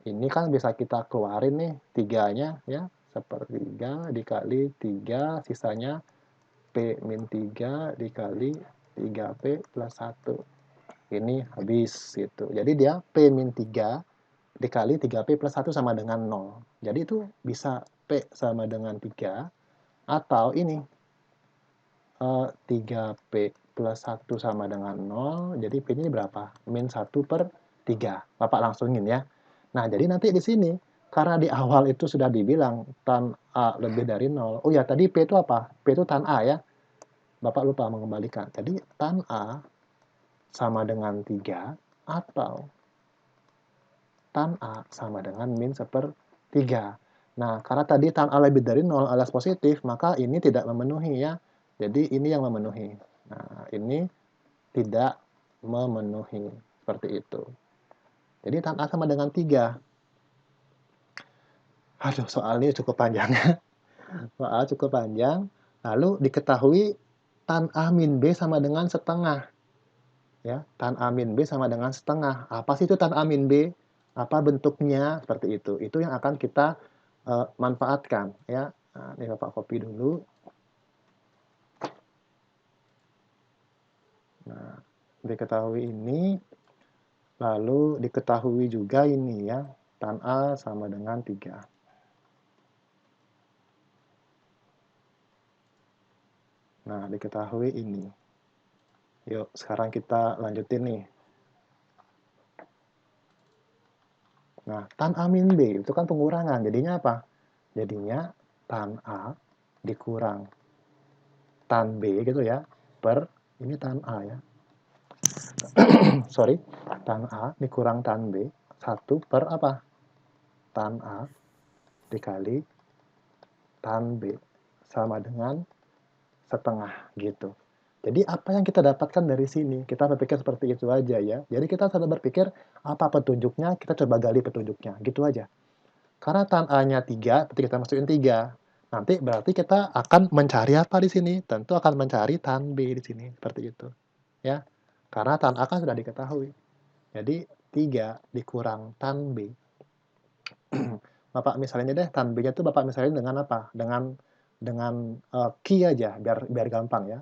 Ini kan bisa kita keluarin nih, 3-nya ya. Sepertiga dikali 3, sisanya P min 3 dikali 3P plus 1. Ini habis gitu. Jadi dia P min 3 dikali 3P plus 1 sama dengan 0. Jadi itu bisa P sama dengan 3 atau ini 3P plus 1 sama dengan 0. Jadi P ini berapa? Min 1/3. Bapak langsungin ya. Nah, jadi nanti di sini, karena di awal itu sudah dibilang tan A lebih dari 0. Oh ya, tadi P itu apa? P itu tan A ya. Bapak lupa mengembalikan. Jadi tan A sama dengan 3 atau tan A sama dengan min 1/3. Nah, karena tadi tan A lebih dari 0 alias positif, maka ini tidak memenuhi ya. Jadi ini yang memenuhi. Nah, ini tidak memenuhi. Seperti itu. Jadi tan A sama dengan 3. Aduh, soalnya cukup panjang. Soal cukup panjang. Lalu diketahui tan A min B sama dengan setengah. Ya, tan A min B sama dengan setengah. Apa sih itu tan A min B? Apa bentuknya? Seperti itu. Itu yang akan kita manfaatkan. Ya, nah, ini Bapak copy dulu. Nah, diketahui ini. Lalu diketahui juga ini ya. Tan A sama dengan 3. Nah, diketahui ini. Yuk, sekarang kita lanjutin nih. Nah, tan A min B itu kan pengurangan. Jadinya apa? Jadinya tan A dikurang tan B gitu ya, per ini tan A ya. Sorry, tan A dikurang tan B, 1 per apa? Tan A dikali tan B sama dengan setengah gitu. Jadi apa yang kita dapatkan dari sini? Kita berpikir seperti itu aja ya. Jadi kita selalu berpikir apa petunjuknya, kita coba gali petunjuknya, gitu aja. Karena tan A-nya 3, berarti kita masukin 3. Nanti berarti kita akan mencari apa di sini? Tentu akan mencari tan B di sini, seperti itu. Ya. Karena tan A kan sudah diketahui. Jadi 3 dikurang tan B. Bapak misalnya deh, tan B-nya itu Bapak misalnya dengan apa? Dengan Q aja, biar gampang ya.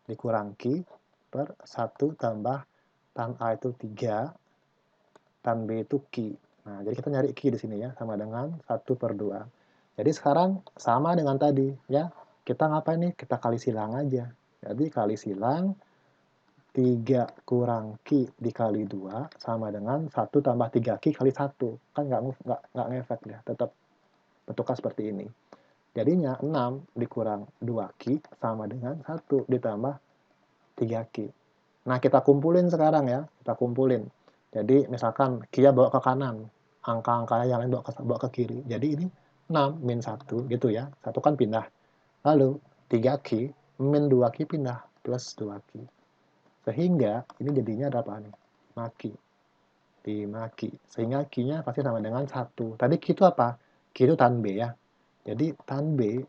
Dikurang Q per 1 tambah tan A itu 3, tan B itu Q. Nah, jadi kita nyari Q di sini ya, sama dengan 1 per 2. Jadi sekarang sama dengan tadi ya. Kita ngapain nih? Kita kali silang aja. Jadi kali silang 3 kurang Q dikali 2 sama dengan 1 tambah 3Q kali 1. Kan nggak ngefek ya, tetap bentuknya seperti ini. Jadinya 6 dikurang 2Q sama dengan 1 ditambah 3Q. Nah, kita kumpulin sekarang ya. Kita kumpulin. Jadi misalkan Q bawa ke kanan, angka-angka yang lain bawa ke kiri. Jadi ini 6 min 1 gitu ya. 1 kan pindah. Lalu 3Q min 2Q pindah plus 2Q. Sehingga ini jadinya ada apa nih? 5Q. 5Q. Sehingga Q-nya pasti sama dengan 1. Tadi Q itu apa? Q itu tan B ya. Jadi tan B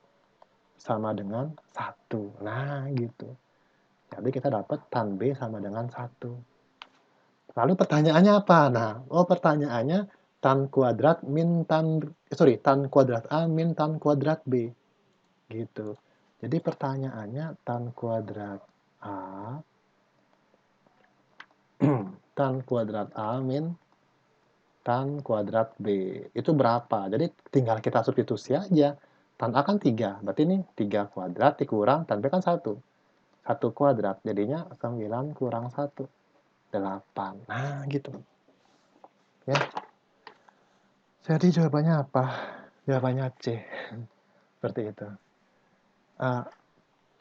sama dengan 1. Nah, gitu. Jadi kita dapat tan B sama dengan 1. Lalu pertanyaannya apa? Nah, pertanyaannya tan kuadrat A min tan kuadrat B. Gitu. Jadi pertanyaannya tan kuadrat A tan kuadrat A min tan kuadrat B. Itu berapa? Jadi tinggal kita substitusi aja. Tan A kan 3, berarti ini 3 kuadrat dikurang tan B kan 1. 1 kuadrat, jadinya 9 kurang 1. 8. Nah, gitu. Ya. Jadi jawabannya apa? Jawabannya C. Seperti itu.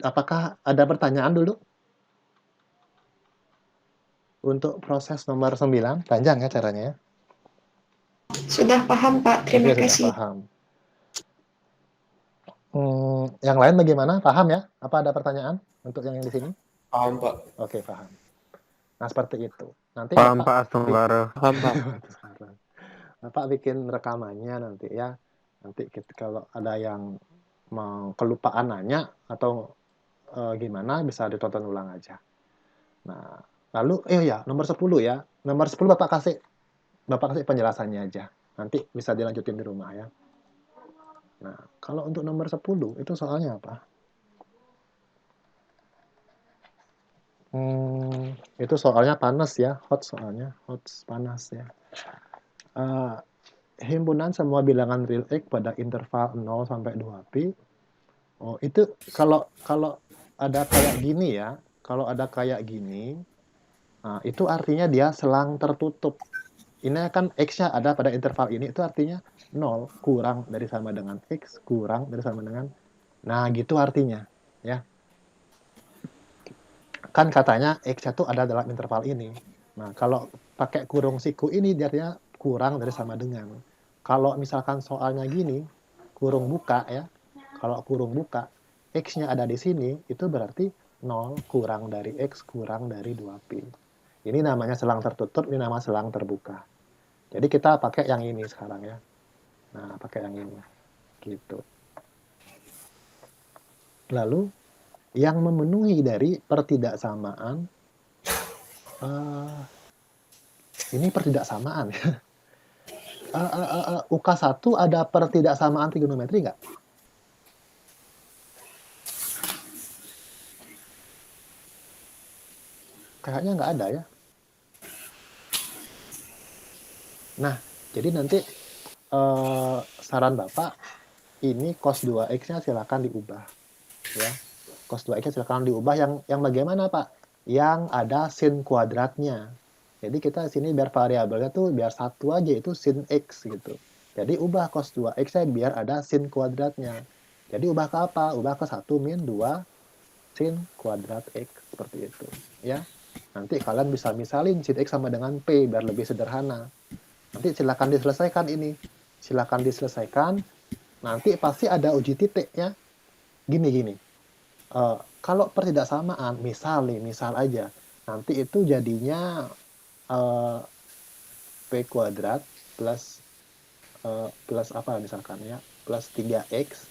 Apakah ada pertanyaan dulu? Untuk proses nomor 9, panjang ya caranya ya? Sudah paham, Pak. Terima Oke, kasih. sudah paham. Yang lain bagaimana? Paham ya? Apa ada pertanyaan untuk yang di sini? Paham, Pak. Oke, paham. Nah, seperti itu. Nanti Paham, Pak Bapak Asunggara. Paham, Pak. Bapak bikin rekamannya nanti ya. Nanti kalau ada yang mau kelupaan nanya atau gimana bisa ditonton ulang aja. Nah, lalu nomor 10 ya. Nomor 10 Bapak kasih penjelasannya aja. Nanti bisa dilanjutin di rumah ya. Nah, kalau untuk nomor 10 itu soalnya apa? Itu soalnya panas ya, hot soalnya, panas ya. Himpunan semua bilangan real X pada interval 0 sampai 2pi. Itu kalau ada kayak gini ya, nah, itu artinya dia selang tertutup. Ini kan X-nya ada pada interval ini, itu artinya 0 kurang dari sama dengan X, kurang dari sama dengan, nah gitu artinya. Ya. Kan katanya X-nya tuh ada dalam interval ini. Nah, kalau pakai kurung siku ini, dia artinya kurang dari sama dengan. Kalau misalkan soalnya gini, kurung buka ya, kalau kurung buka, X-nya ada di sini, itu berarti 0 kurang dari X kurang dari 2pi. Ini namanya selang tertutup, ini nama selang terbuka. Jadi kita pakai yang ini sekarang ya. Nah, pakai yang ini. Gitu. Lalu, yang memenuhi dari pertidaksamaan, ini pertidaksamaan ya. UK1 ada pertidaksamaan trigonometri nggak? Kayaknya nggak ada ya. Nah, jadi nanti saran Bapak, ini cos 2X-nya silakan diubah. Ya. Cos 2X-nya silakan diubah yang bagaimana, Pak? Yang ada sin kuadratnya. Jadi kita sini biar variabelnya tuh biar satu aja, itu sin X gitu. Jadi ubah cos 2x-nya biar ada sin kuadratnya. Jadi ubah ke apa? Ubah ke 1 min 2 sin kuadrat x. Seperti itu. Ya. Nanti kalian bisa misalin sin x sama dengan P biar lebih sederhana. Nanti silakan diselesaikan ini. Silakan diselesaikan. Nanti pasti ada uji titik ya. Gini. Kalau pertidaksamaan, misal aja. Nanti itu jadinya P kuadrat plus apa misalkan ya, plus 3x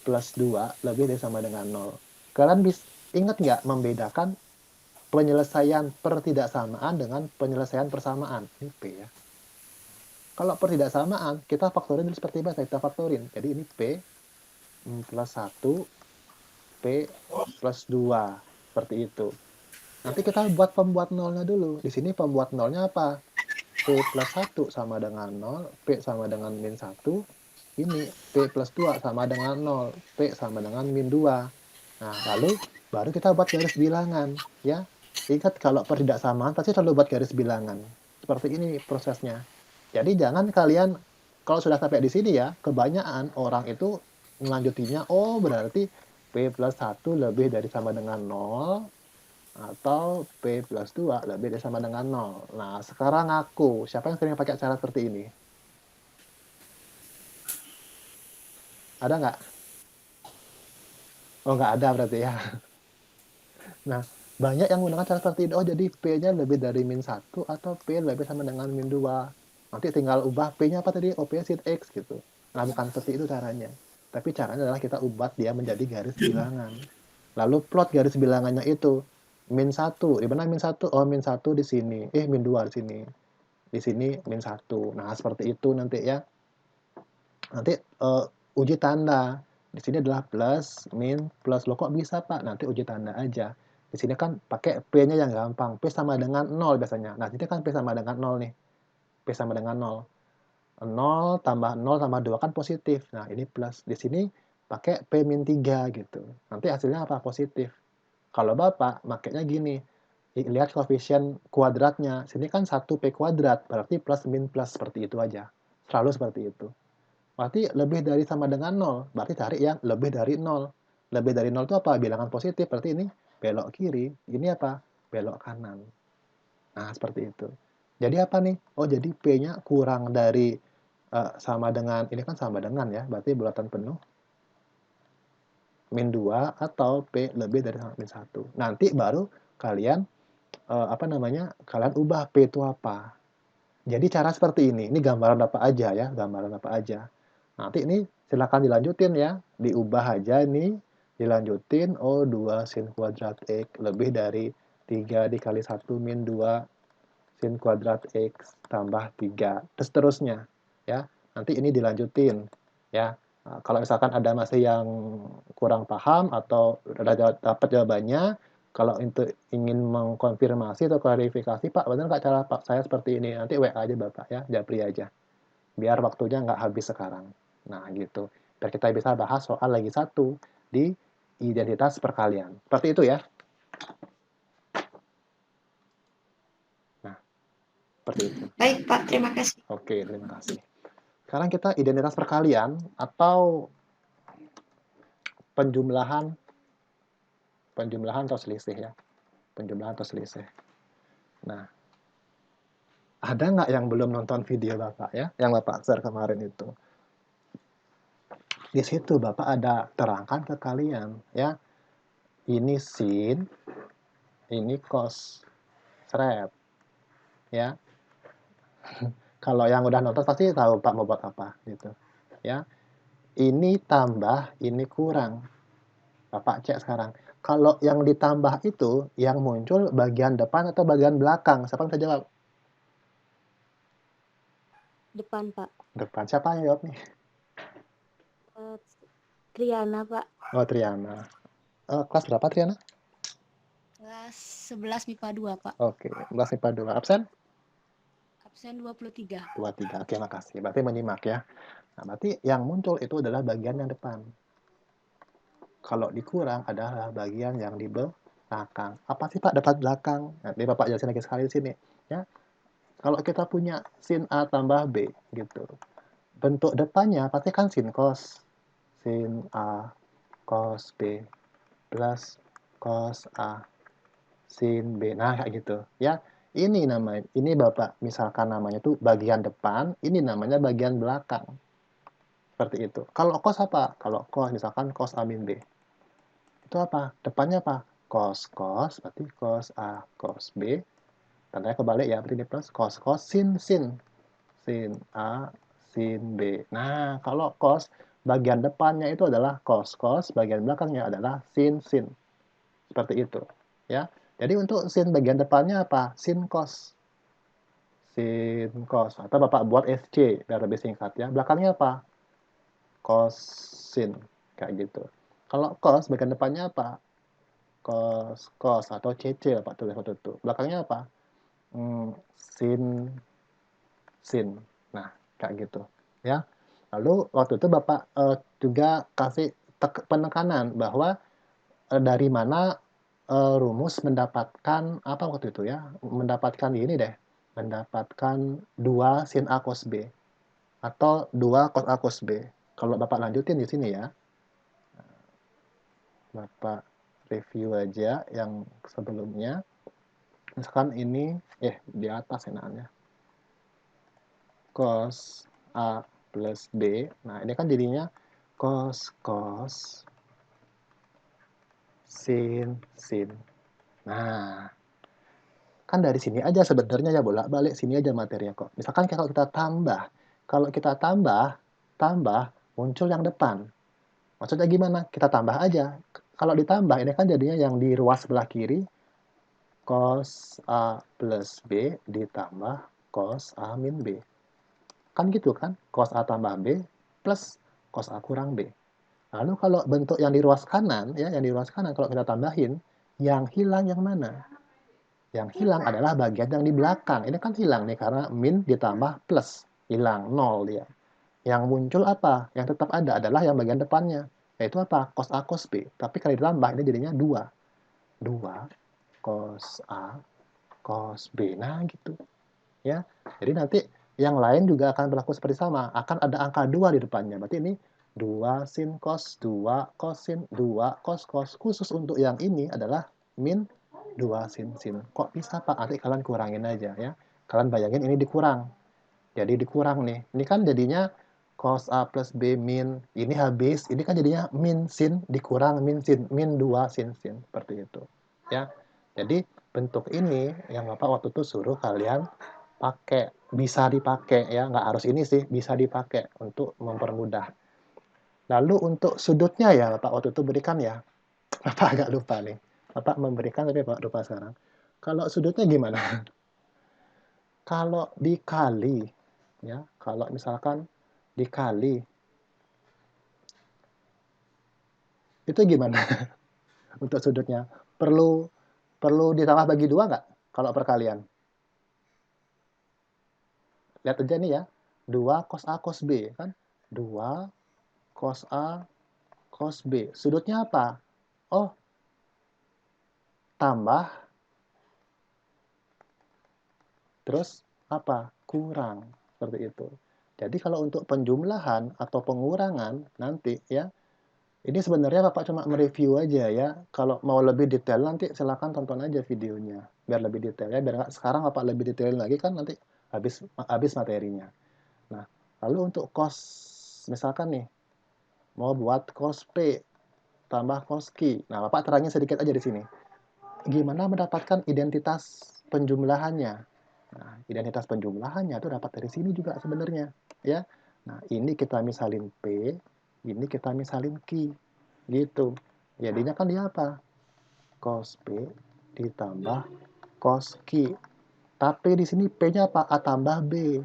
plus 2 lebih dari sama dengan 0. Kalian bisa ingat nggak membedakan penyelesaian pertidaksamaan dengan penyelesaian persamaan? Ini P ya. Kalau pertidaksamaan, kita faktorin seperti biasa, kita faktorin. Jadi ini P plus 1, P plus 2. Seperti itu. Nanti kita buat pembuat nolnya dulu. Di sini pembuat nolnya apa? P plus 1 sama dengan 0, P sama dengan min 1, ini P plus 2 sama dengan 0, P sama dengan min 2. Nah, lalu baru kita buat garis bilangan. Ya. Ingat kalau pertidaksamaan pasti selalu buat garis bilangan. Seperti ini prosesnya. Jadi jangan kalian, kalau sudah sampai di sini ya, kebanyakan orang itu melanjutinya, oh berarti P plus 1 lebih dari sama dengan 0, atau P plus 2 lebih dari sama dengan 0. Nah, sekarang siapa yang sering pakai cara seperti ini? Ada nggak? Oh, nggak ada berarti ya. Nah, banyak yang menggunakan cara seperti ini. Oh, jadi P-nya lebih dari min 1 atau P lebih sama dengan min 2. Nanti tinggal ubah P-nya apa tadi? Oh, P-nya sin X gitu. Nah, bukan seperti itu caranya. Tapi caranya adalah kita ubah dia menjadi garis bilangan. Lalu plot garis bilangannya itu. Min 1. Di mana min 1? Oh, min 1 di sini. Min 2 di sini. Di sini min 1. Nah, seperti itu nanti ya. Nanti uji tanda. Di sini adalah plus, min, plus. Loh kok bisa, Pak? Nanti uji tanda aja. Di sini kan pakai P-nya yang gampang. P sama dengan 0 biasanya. Nah, sini kan P sama dengan 0 nih. P sama dengan 0. 0 tambah 0 tambah 2 kan positif. Nah, ini plus. Di sini pakai P min 3 gitu. Nanti hasilnya apa? Positif. Kalau Bapak, makanya gini. Lihat koefisien kuadratnya. Sini kan 1P kuadrat. Berarti plus min plus. Seperti itu aja. Selalu seperti itu. Berarti lebih dari sama dengan 0. Berarti cari yang lebih dari 0. Lebih dari 0 itu apa? Bilangan positif. Berarti ini belok kiri. Ini apa? Belok kanan. Nah, seperti itu. Jadi apa nih? Oh, jadi P-nya kurang dari sama dengan, ini kan sama dengan ya. Berarti bulatan penuh. Min 2 atau P lebih dari min 1. Nanti baru kalian, kalian ubah P itu apa. Jadi cara seperti ini gambaran apa aja ya, gambaran apa aja. Nanti ini silakan dilanjutin ya, diubah aja nih, dilanjutin, oh 2 sin kuadrat X lebih dari 3 dikali 1 min 2 sin kuadrat X tambah 3, terus seterusnya ya. Nanti ini dilanjutin ya. Nah, kalau misalkan ada masih yang kurang paham atau udah dapat jawabannya, kalau itu ingin mengkonfirmasi atau klarifikasi, Pak, benar nggak cara Pak saya seperti ini? Nanti WA aja Bapak ya, japri aja. Biar waktunya nggak habis sekarang. Nah, gitu. Biar kita bisa bahas soal lagi satu di identitas perkalian. Seperti itu ya. Nah, seperti itu. Baik, Pak. Terima kasih. Oke, terima kasih. Sekarang kita identitas perkalian atau penjumlahan atau selisih ya. Penjumlahan atau selisih. Nah, ada nggak yang belum nonton video Bapak ya? Yang Bapak share kemarin itu. Di situ Bapak ada terangkan ke kalian ya. Ini sin, ini cos. Seret. Ya. Kalau yang udah nonton pasti tahu Pak mau buat apa gitu. Ya. Ini tambah, ini kurang. Bapak cek sekarang. Kalau yang ditambah itu yang muncul bagian depan atau bagian belakang? Siapa yang bisa jawab? Depan, Pak. Depan. Siapa yang jawab nih? Triana, Pak. Oh, Triana. Kelas berapa Triana? Kelas 11 MIPA 2, Pak. Oke, kelas MIPA 2. Absen? Absen 23. 23. Oke, makasih. Berarti menyimak ya. Nah, berarti yang muncul itu adalah bagian yang depan. Kalau dikurang adalah bagian yang di belakang. Apa sih Pak depan belakang? Nanti Bapak jelasin lagi sekali di sini. Ya. Kalau kita punya sin A tambah B gitu, bentuk depannya pasti kan sin cos. Sin A cos B plus cos A sin B. Nah, kayak gitu ya. Ini Bapak misalkan namanya tuh bagian depan, ini namanya bagian belakang. Seperti itu. Kalau cos apa? Kalau cos misalkan cos A min B. Itu apa? Depannya apa? Cos berarti cos A cos B. Tandanya kebalik ya, berarti ini plus cos sin sin A sin B. Nah, kalau cos bagian depannya itu adalah cos bagian belakangnya adalah sin. Seperti itu, ya. Jadi untuk sin bagian depannya apa? Sin cos. Atau Bapak buat SC biar lebih singkat ya. Belakangnya apa? Sin. Kayak gitu. Kalau cos bagian depannya apa? Cos atau CC Bapak tulis waktu itu. Belakangnya apa? Sin. Nah, kayak gitu, ya. Lalu waktu itu Bapak juga kasih penekanan bahwa dari mana rumus mendapatkan apa waktu itu ya? Mendapatkan ini deh, mendapatkan 2 sin A cos B atau 2 cos A cos B. Kalau Bapak lanjutin di sini ya. Bapak review aja yang sebelumnya. Misalkan ini di atas enaknya. Cos A plus B. Nah, ini kan jadinya cos sin. Nah, kan dari sini aja sebenarnya ya bolak-balik sini aja materinya kok. Misalkan kalau kita tambah muncul yang depan. Maksudnya gimana? Kita tambah aja. Kalau ditambah ini kan jadinya yang di ruas sebelah kiri cos A plus B ditambah cos A min B. Kan gitu kan? Cos A tambah B plus cos A kurang B. Lalu kalau bentuk yang di ruas kanan, ya, yang di ruas kanan kalau kita tambahin, yang hilang yang mana? Yang hilang adalah bagian yang di belakang. Ini kan hilang nih karena min ditambah plus. Hilang, 0 dia. Yang muncul apa? Yang tetap ada adalah yang bagian depannya. Yaitu apa? Cos A cos B. Tapi kalau ditambah ini jadinya 2. 2 cos A cos B. Nah, gitu. Ya. Jadi nanti yang lain juga akan berlaku seperti sama. Akan ada angka 2 di depannya. Berarti ini 2 sin cos, 2 cos sin, 2 cos. Khusus untuk yang ini adalah min 2 sin. Kok bisa Pak? Nanti kalian kurangin aja ya. Kalian bayangin ini dikurang. Jadi dikurang nih. Ini kan jadinya cos A plus B min. Ini habis. Ini kan jadinya min sin dikurang min sin. Min 2 sin. Seperti itu. Ya. Jadi bentuk ini yang Bapak waktu itu suruh kalian pakai. Bisa dipakai ya. Nggak harus ini sih. Bisa dipakai untuk mempermudah. Lalu untuk sudutnya ya Bapak waktu itu berikan ya. Bapak agak lupa nih. Bapak memberikan tapi Bapak lupa sekarang. Kalau sudutnya gimana? Kalau dikali, ya, kalau misalkan dikali, itu gimana? Untuk sudutnya perlu ditambah bagi 2 nggak? Kalau perkalian. Lihat aja nih ya. 2 cos A cos B kan? 2 cos A cos B. Sudutnya apa? Oh, tambah terus apa? Kurang. Seperti itu. Jadi kalau untuk penjumlahan atau pengurangan nanti ya, ini sebenarnya Bapak cuma mereview aja ya. Kalau mau lebih detail nanti silakan tonton aja videonya. Biar lebih detail ya. Biar nggak sekarang Bapak lebih detail lagi kan nanti habis materinya. Nah, lalu untuk cos, misalkan nih, mau buat cos P tambah cos Q. Nah, Bapak terangin sedikit aja di sini. Gimana mendapatkan identitas penjumlahannya? Nah, identitas penjumlahannya itu dapat dari sini juga sebenarnya. Ya. Nah, ini kita misalin P, ini kita misalin Q. Gitu. Jadinya kan dia apa? Cos P ditambah cos Q. Tapi di sini P-nya apa? A tambah B.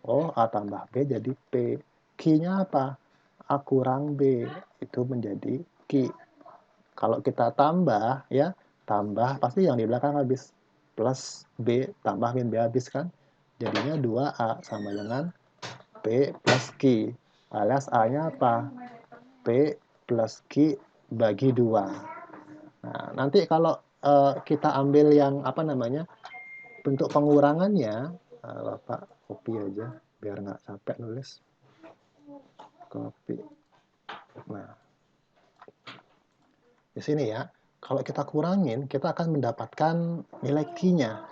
Oh, A tambah B jadi P. Q-nya apa? A kurang B. Itu menjadi Q. Kalau kita tambah, ya, tambah, pasti yang di belakang habis. Plus B tambah min B habis kan? Jadinya 2A sama dengan P plus Q. Alias A-nya apa? P plus Q bagi 2. Nah, nanti kalau kita ambil yang apa namanya bentuk pengurangannya, Bapak copy aja biar nggak capek nulis. Copy. Nah, di sini ya, kalau kita kurangin, kita akan mendapatkan nilai Q-nya.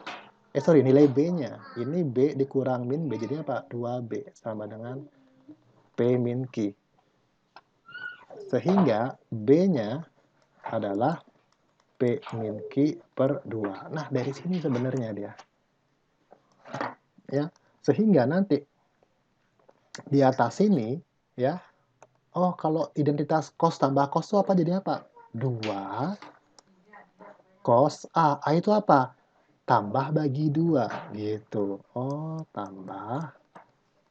Nilai B-nya. Ini B dikurang min B, jadinya apa? 2B sama dengan P min Q. Sehingga B-nya adalah P min Q per 2. Nah, dari sini sebenarnya dia. Ya, sehingga nanti di atas sini, ya, oh kalau identitas cos tambah cos itu apa jadi apa? 2 cos A. A itu apa? Tambah bagi 2 gitu. Oh, tambah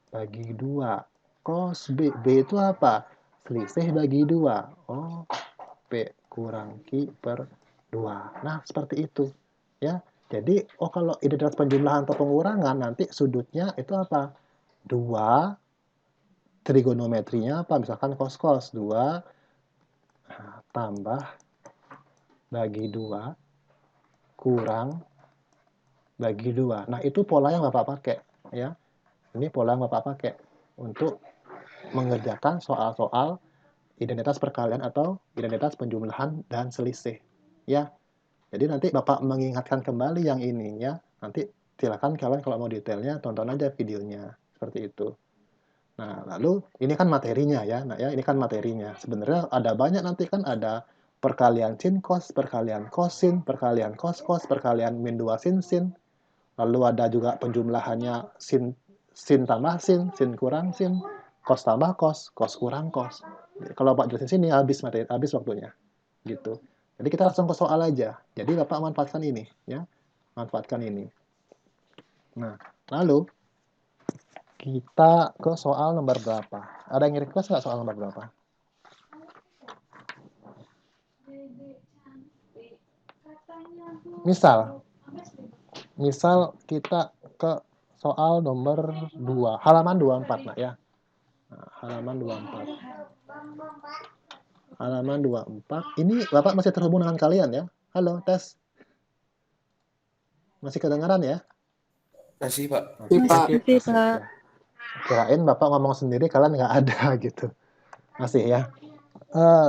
bagi 2. Cos B. B itu apa? Selisih bagi 2. Oh, P kurang Q per 2. Nah, seperti itu. Ya. Jadi, kalau identitas penjumlahan atau pengurangan, nanti sudutnya itu apa? 2. Trigonometrinya apa? Misalkan cos-cos. 2 tambah bagi 2 kurang bagi 2. Nah, itu pola yang Bapak pakai. Ya. Ini pola yang Bapak pakai untuk mengerjakan soal-soal identitas perkalian atau identitas penjumlahan dan selisih. Ya. Jadi nanti Bapak mengingatkan kembali yang ini ya. Nanti silakan kalian kalau mau detailnya tonton aja videonya. Seperti itu. Nah, lalu ini kan materinya ya. Nah, ya ini kan materinya. Sebenarnya ada banyak nanti kan ada perkalian sin cos, perkalian cosin, perkalian cos cos, perkalian min 2 sin sin. Lalu ada juga penjumlahannya sin tambah sin kurang sin, cos tambah cos kurang cos. Kalau Pak jelasin sini habis waktunya. Gitu. Jadi kita langsung ke soal aja. Jadi Bapak manfaatkan ini ya. Manfaatkan ini. Nah, lalu kita ke soal nomor berapa? Ada yang request nggak soal nomor berapa? Misal kita ke soal nomor 2, halaman 24 Nak ya. Nah, halaman 24. Halaman 24. Ini Bapak masih terhubung dengan kalian ya? Halo, tes. Masih kedengaran ya? Masih, Pak. Masih, Pak. Kirain Bapak ngomong sendiri, kalian nggak ada gitu. Masih ya?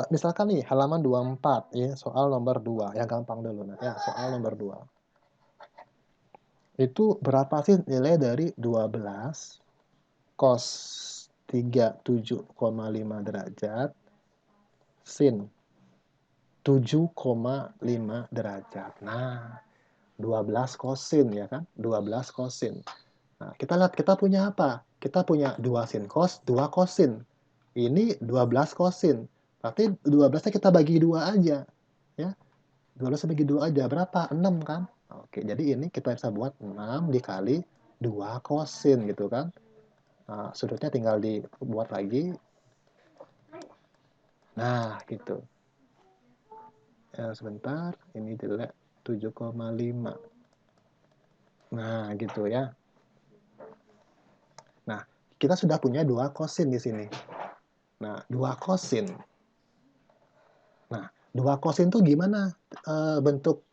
Misalkan nih, halaman 24, ya, soal nomor 2. Yang gampang dulu. Nah, ya, soal nomor 2. Itu berapa sih nilai dari 12 cos 37,5 derajat sin 7,5 derajat. Nah, 12 kosin ya kan? 12 kosin. Nah, kita lihat kita punya apa? Kita punya 2 sin cos, 2 kosin. Ini 12 kosin. Berarti 12-nya kita bagi 2 aja. Ya. 12 bagi 2 aja. Berapa? 6 kan? Oke, jadi ini kita bisa buat 6 dikali 2 kosin gitu kan. Nah, sudutnya tinggal dibuat lagi. Nah, gitu. Ya, sebentar, ini jelek 7,5. Nah, gitu ya. Nah, kita sudah punya 2 kosin di sini. Nah, 2 kosin. Nah, 2 kosin itu gimana bentuk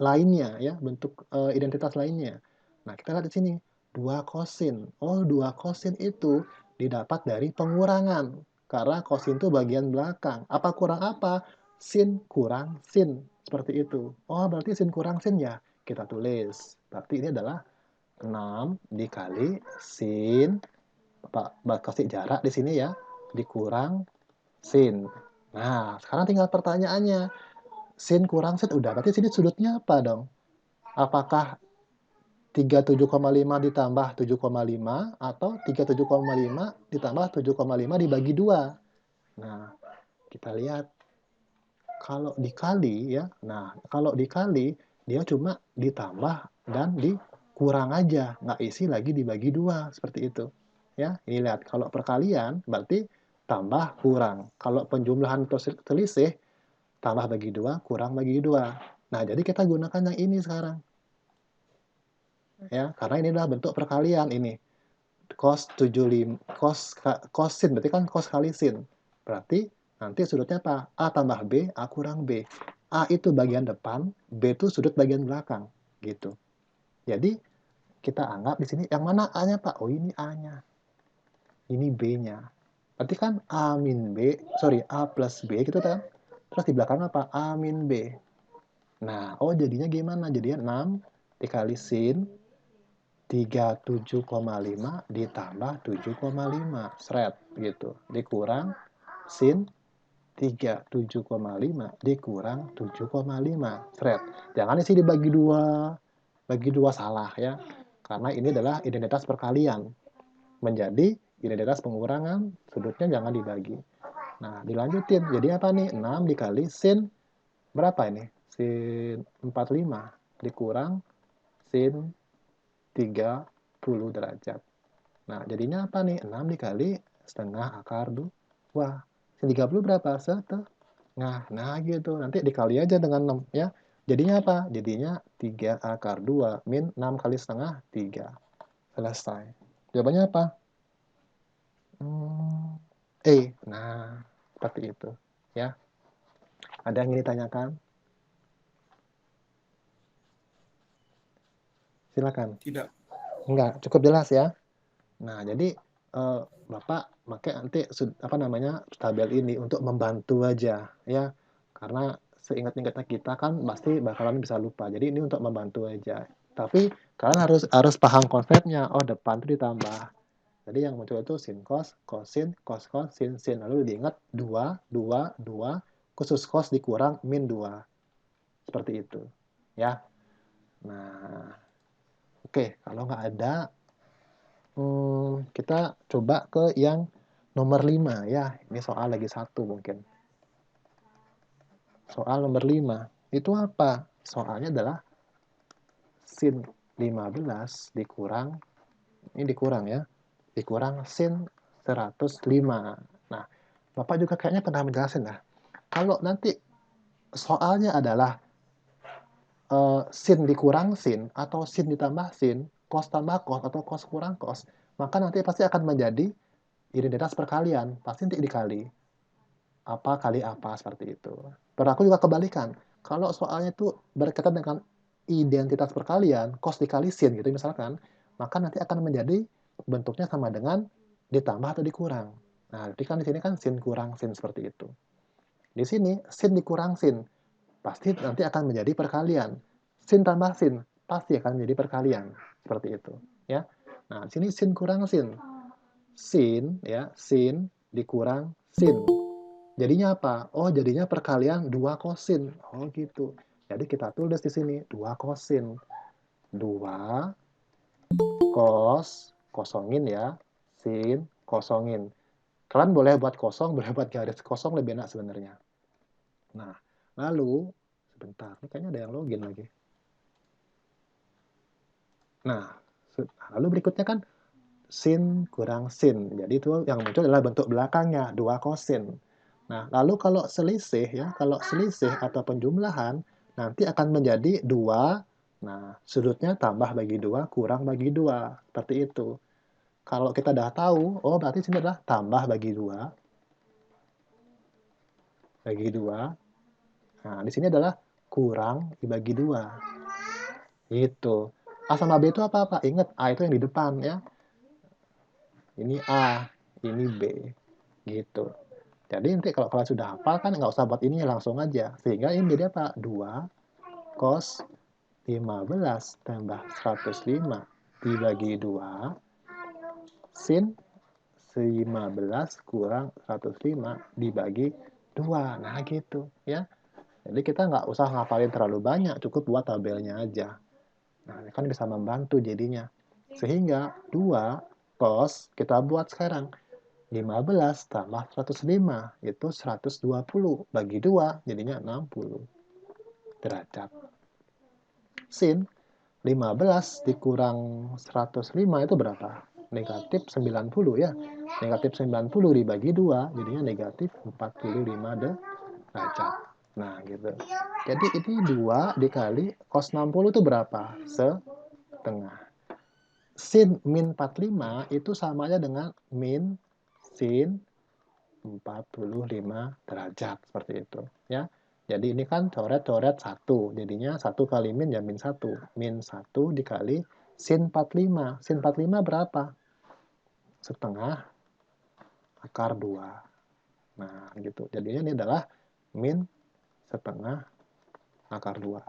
lainnya ya, bentuk identitas lainnya. Nah, kita lihat di sini, 2 kosin. Oh, 2 kosin itu didapat dari pengurangan. Karena kosin itu bagian belakang. Apa kurang apa? Sin kurang sin. Seperti itu. Oh, berarti sin kurang sin ya. Kita tulis. Berarti ini adalah 6 dikali sin. Pak kasih jarak di sini ya. Dikurang sin. Nah, sekarang tinggal pertanyaannya. Sin kurang sin udah. Berarti sini sudutnya apa dong? Apakah 37,5 ditambah 7,5 atau 37,5 ditambah 7,5 dibagi 2. Nah, kita lihat. Kalau dikali ya. Nah, kalau dikali dia cuma ditambah dan dikurang aja, nggak isi lagi dibagi 2 seperti itu. Ya, ini lihat kalau perkalian berarti tambah kurang. Kalau penjumlahan atau selisih tambah bagi 2 kurang bagi 2. Nah, jadi kita gunakan yang ini sekarang. Ya, karena ini adalah bentuk perkalian ini. Cos 75 cos sin berarti kan cos kali sin. Berarti nanti sudutnya apa? A tambah B, A kurang B. A itu bagian depan, B itu sudut bagian belakang gitu. Jadi kita anggap di sini yang mana A-nya, Pak? Oh, ini A-nya. Ini B-nya. Berarti kan A min B, sorry, A plus B gitu kan. Terus di belakang apa? A min B. Nah, oh jadinya gimana? Jadinya 6 dikali sin 37,5 ditambah 7,5. Seret gitu. Dikurang sin 37,5 dikurang 7,5. Seret. Jangan isi dibagi dua. Bagi dua salah ya. Karena ini adalah identitas perkalian. Menjadi identitas pengurangan, sudutnya jangan dibagi. Nah, dilanjutin. Jadi apa nih? 6 dikali sin berapa ini? Sin 45 dikurang sin 30 derajat. Nah, jadinya apa nih? 6 dikali setengah akar 2. Sin 30 berapa? Setengah. Nah, gitu. Nanti dikali aja dengan 6 ya. Jadinya apa? Jadinya 3 akar 2 min 6 kali setengah 3. Selesai. Jawabannya apa? Nah, seperti itu. Ya. Ada yang ingin ditanyakan? Silakan. Tidak. Enggak, cukup jelas ya. Nah, jadi Bapak pakai nanti tabel ini untuk membantu aja ya. Karena seingat-ingatnya kita kan pasti bakalan bisa lupa. Jadi ini untuk membantu aja. Tapi kalian harus paham konsepnya. Oh, depan itu ditambah. Jadi yang muncul itu sin cos, cosin, cos cos, sin sin. Lalu diingat 2, 2, 2, khusus cos dikurang min 2. Seperti itu. Ya. Nah, oke, kalau nggak ada kita coba ke yang nomor 5 ya. Ini soal lagi 1 mungkin. Soal nomor 5. Itu apa? Soalnya adalah sin 15 dikurang, ini dikurang ya, dikurang sin 105. Nah, Bapak juga kayaknya pernah menjelaskan lah. Kalau nanti soalnya adalah sin dikurang sin atau sin ditambah sin, cos tambah cos atau cos kurang cos, maka nanti pasti akan menjadi identitas perkalian. Pasti nanti dikali. Apa kali apa seperti itu. Berlaku juga kebalikan. Kalau soalnya itu berkaitan dengan identitas perkalian, cos dikali sin gitu misalkan, maka nanti akan menjadi bentuknya sama dengan ditambah atau dikurang. Nah, jadi kan di sini kan sin kurang sin seperti itu. Di sini sin dikurang sin pasti nanti akan menjadi perkalian. Sin tambah sin pasti akan menjadi perkalian seperti itu, ya. Nah, di sini sin kurang sin. Sin ya, sin dikurang sin. Jadinya apa? Oh, jadinya perkalian 2 kosin. Oh, gitu. Jadi kita tulis di sini 2 kosin. 2 cos, kosongin ya, sin, kosongin. Kalian boleh buat kosong, boleh buat garis kosong, lebih enak sebenarnya. Nah, lalu, sebentar, ini kayaknya ada yang login lagi. Nah, lalu berikutnya kan sin kurang sin. Jadi itu yang muncul adalah bentuk belakangnya, 2 kosin. Nah, lalu kalau selisih ya, kalau selisih atau penjumlahan nanti akan menjadi 2. Nah, sudutnya tambah bagi 2, kurang bagi 2. Seperti itu. Kalau kita udah tahu, oh berarti sini adalah tambah bagi 2. Bagi 2. Nah, di sini adalah kurang dibagi 2. Gitu. A sama B itu apa-apa? Ingat, A itu yang di depan ya. Ini A, ini B. Gitu. Jadi nanti kalau kalian sudah hafal kan nggak usah buat ini langsung aja. Sehingga ini jadi apa? 2 cos 15 tambah 105 dibagi 2 sin 15 kurang 105 dibagi 2. Nah gitu ya. Jadi kita nggak usah ngapalin terlalu banyak, cukup buat tabelnya aja. Nah ini kan bisa membantu jadinya. Sehingga 2 cos kita buat sekarang. 15 tambah 105 itu 120 bagi 2 jadinya 60 derajat. Sin 15 dikurang 105 itu berapa? Negatif 90 ya. Negatif 90 dibagi 2 jadinya negatif 45 derajat. Nah gitu. Jadi ini 2 dikali cos 60 itu berapa? Setengah. Sin min 45 itu samanya dengan min sin 45 derajat seperti itu ya. Jadi ini kan coret-coret 1. Jadinya 1 kali min ya min 1. Min 1 dikali sin 45. Sin 45 berapa? Setengah akar 2. Nah, gitu. Jadinya ini adalah min setengah akar 2.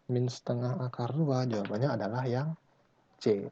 Min setengah akar 2 jawabannya adalah yang C.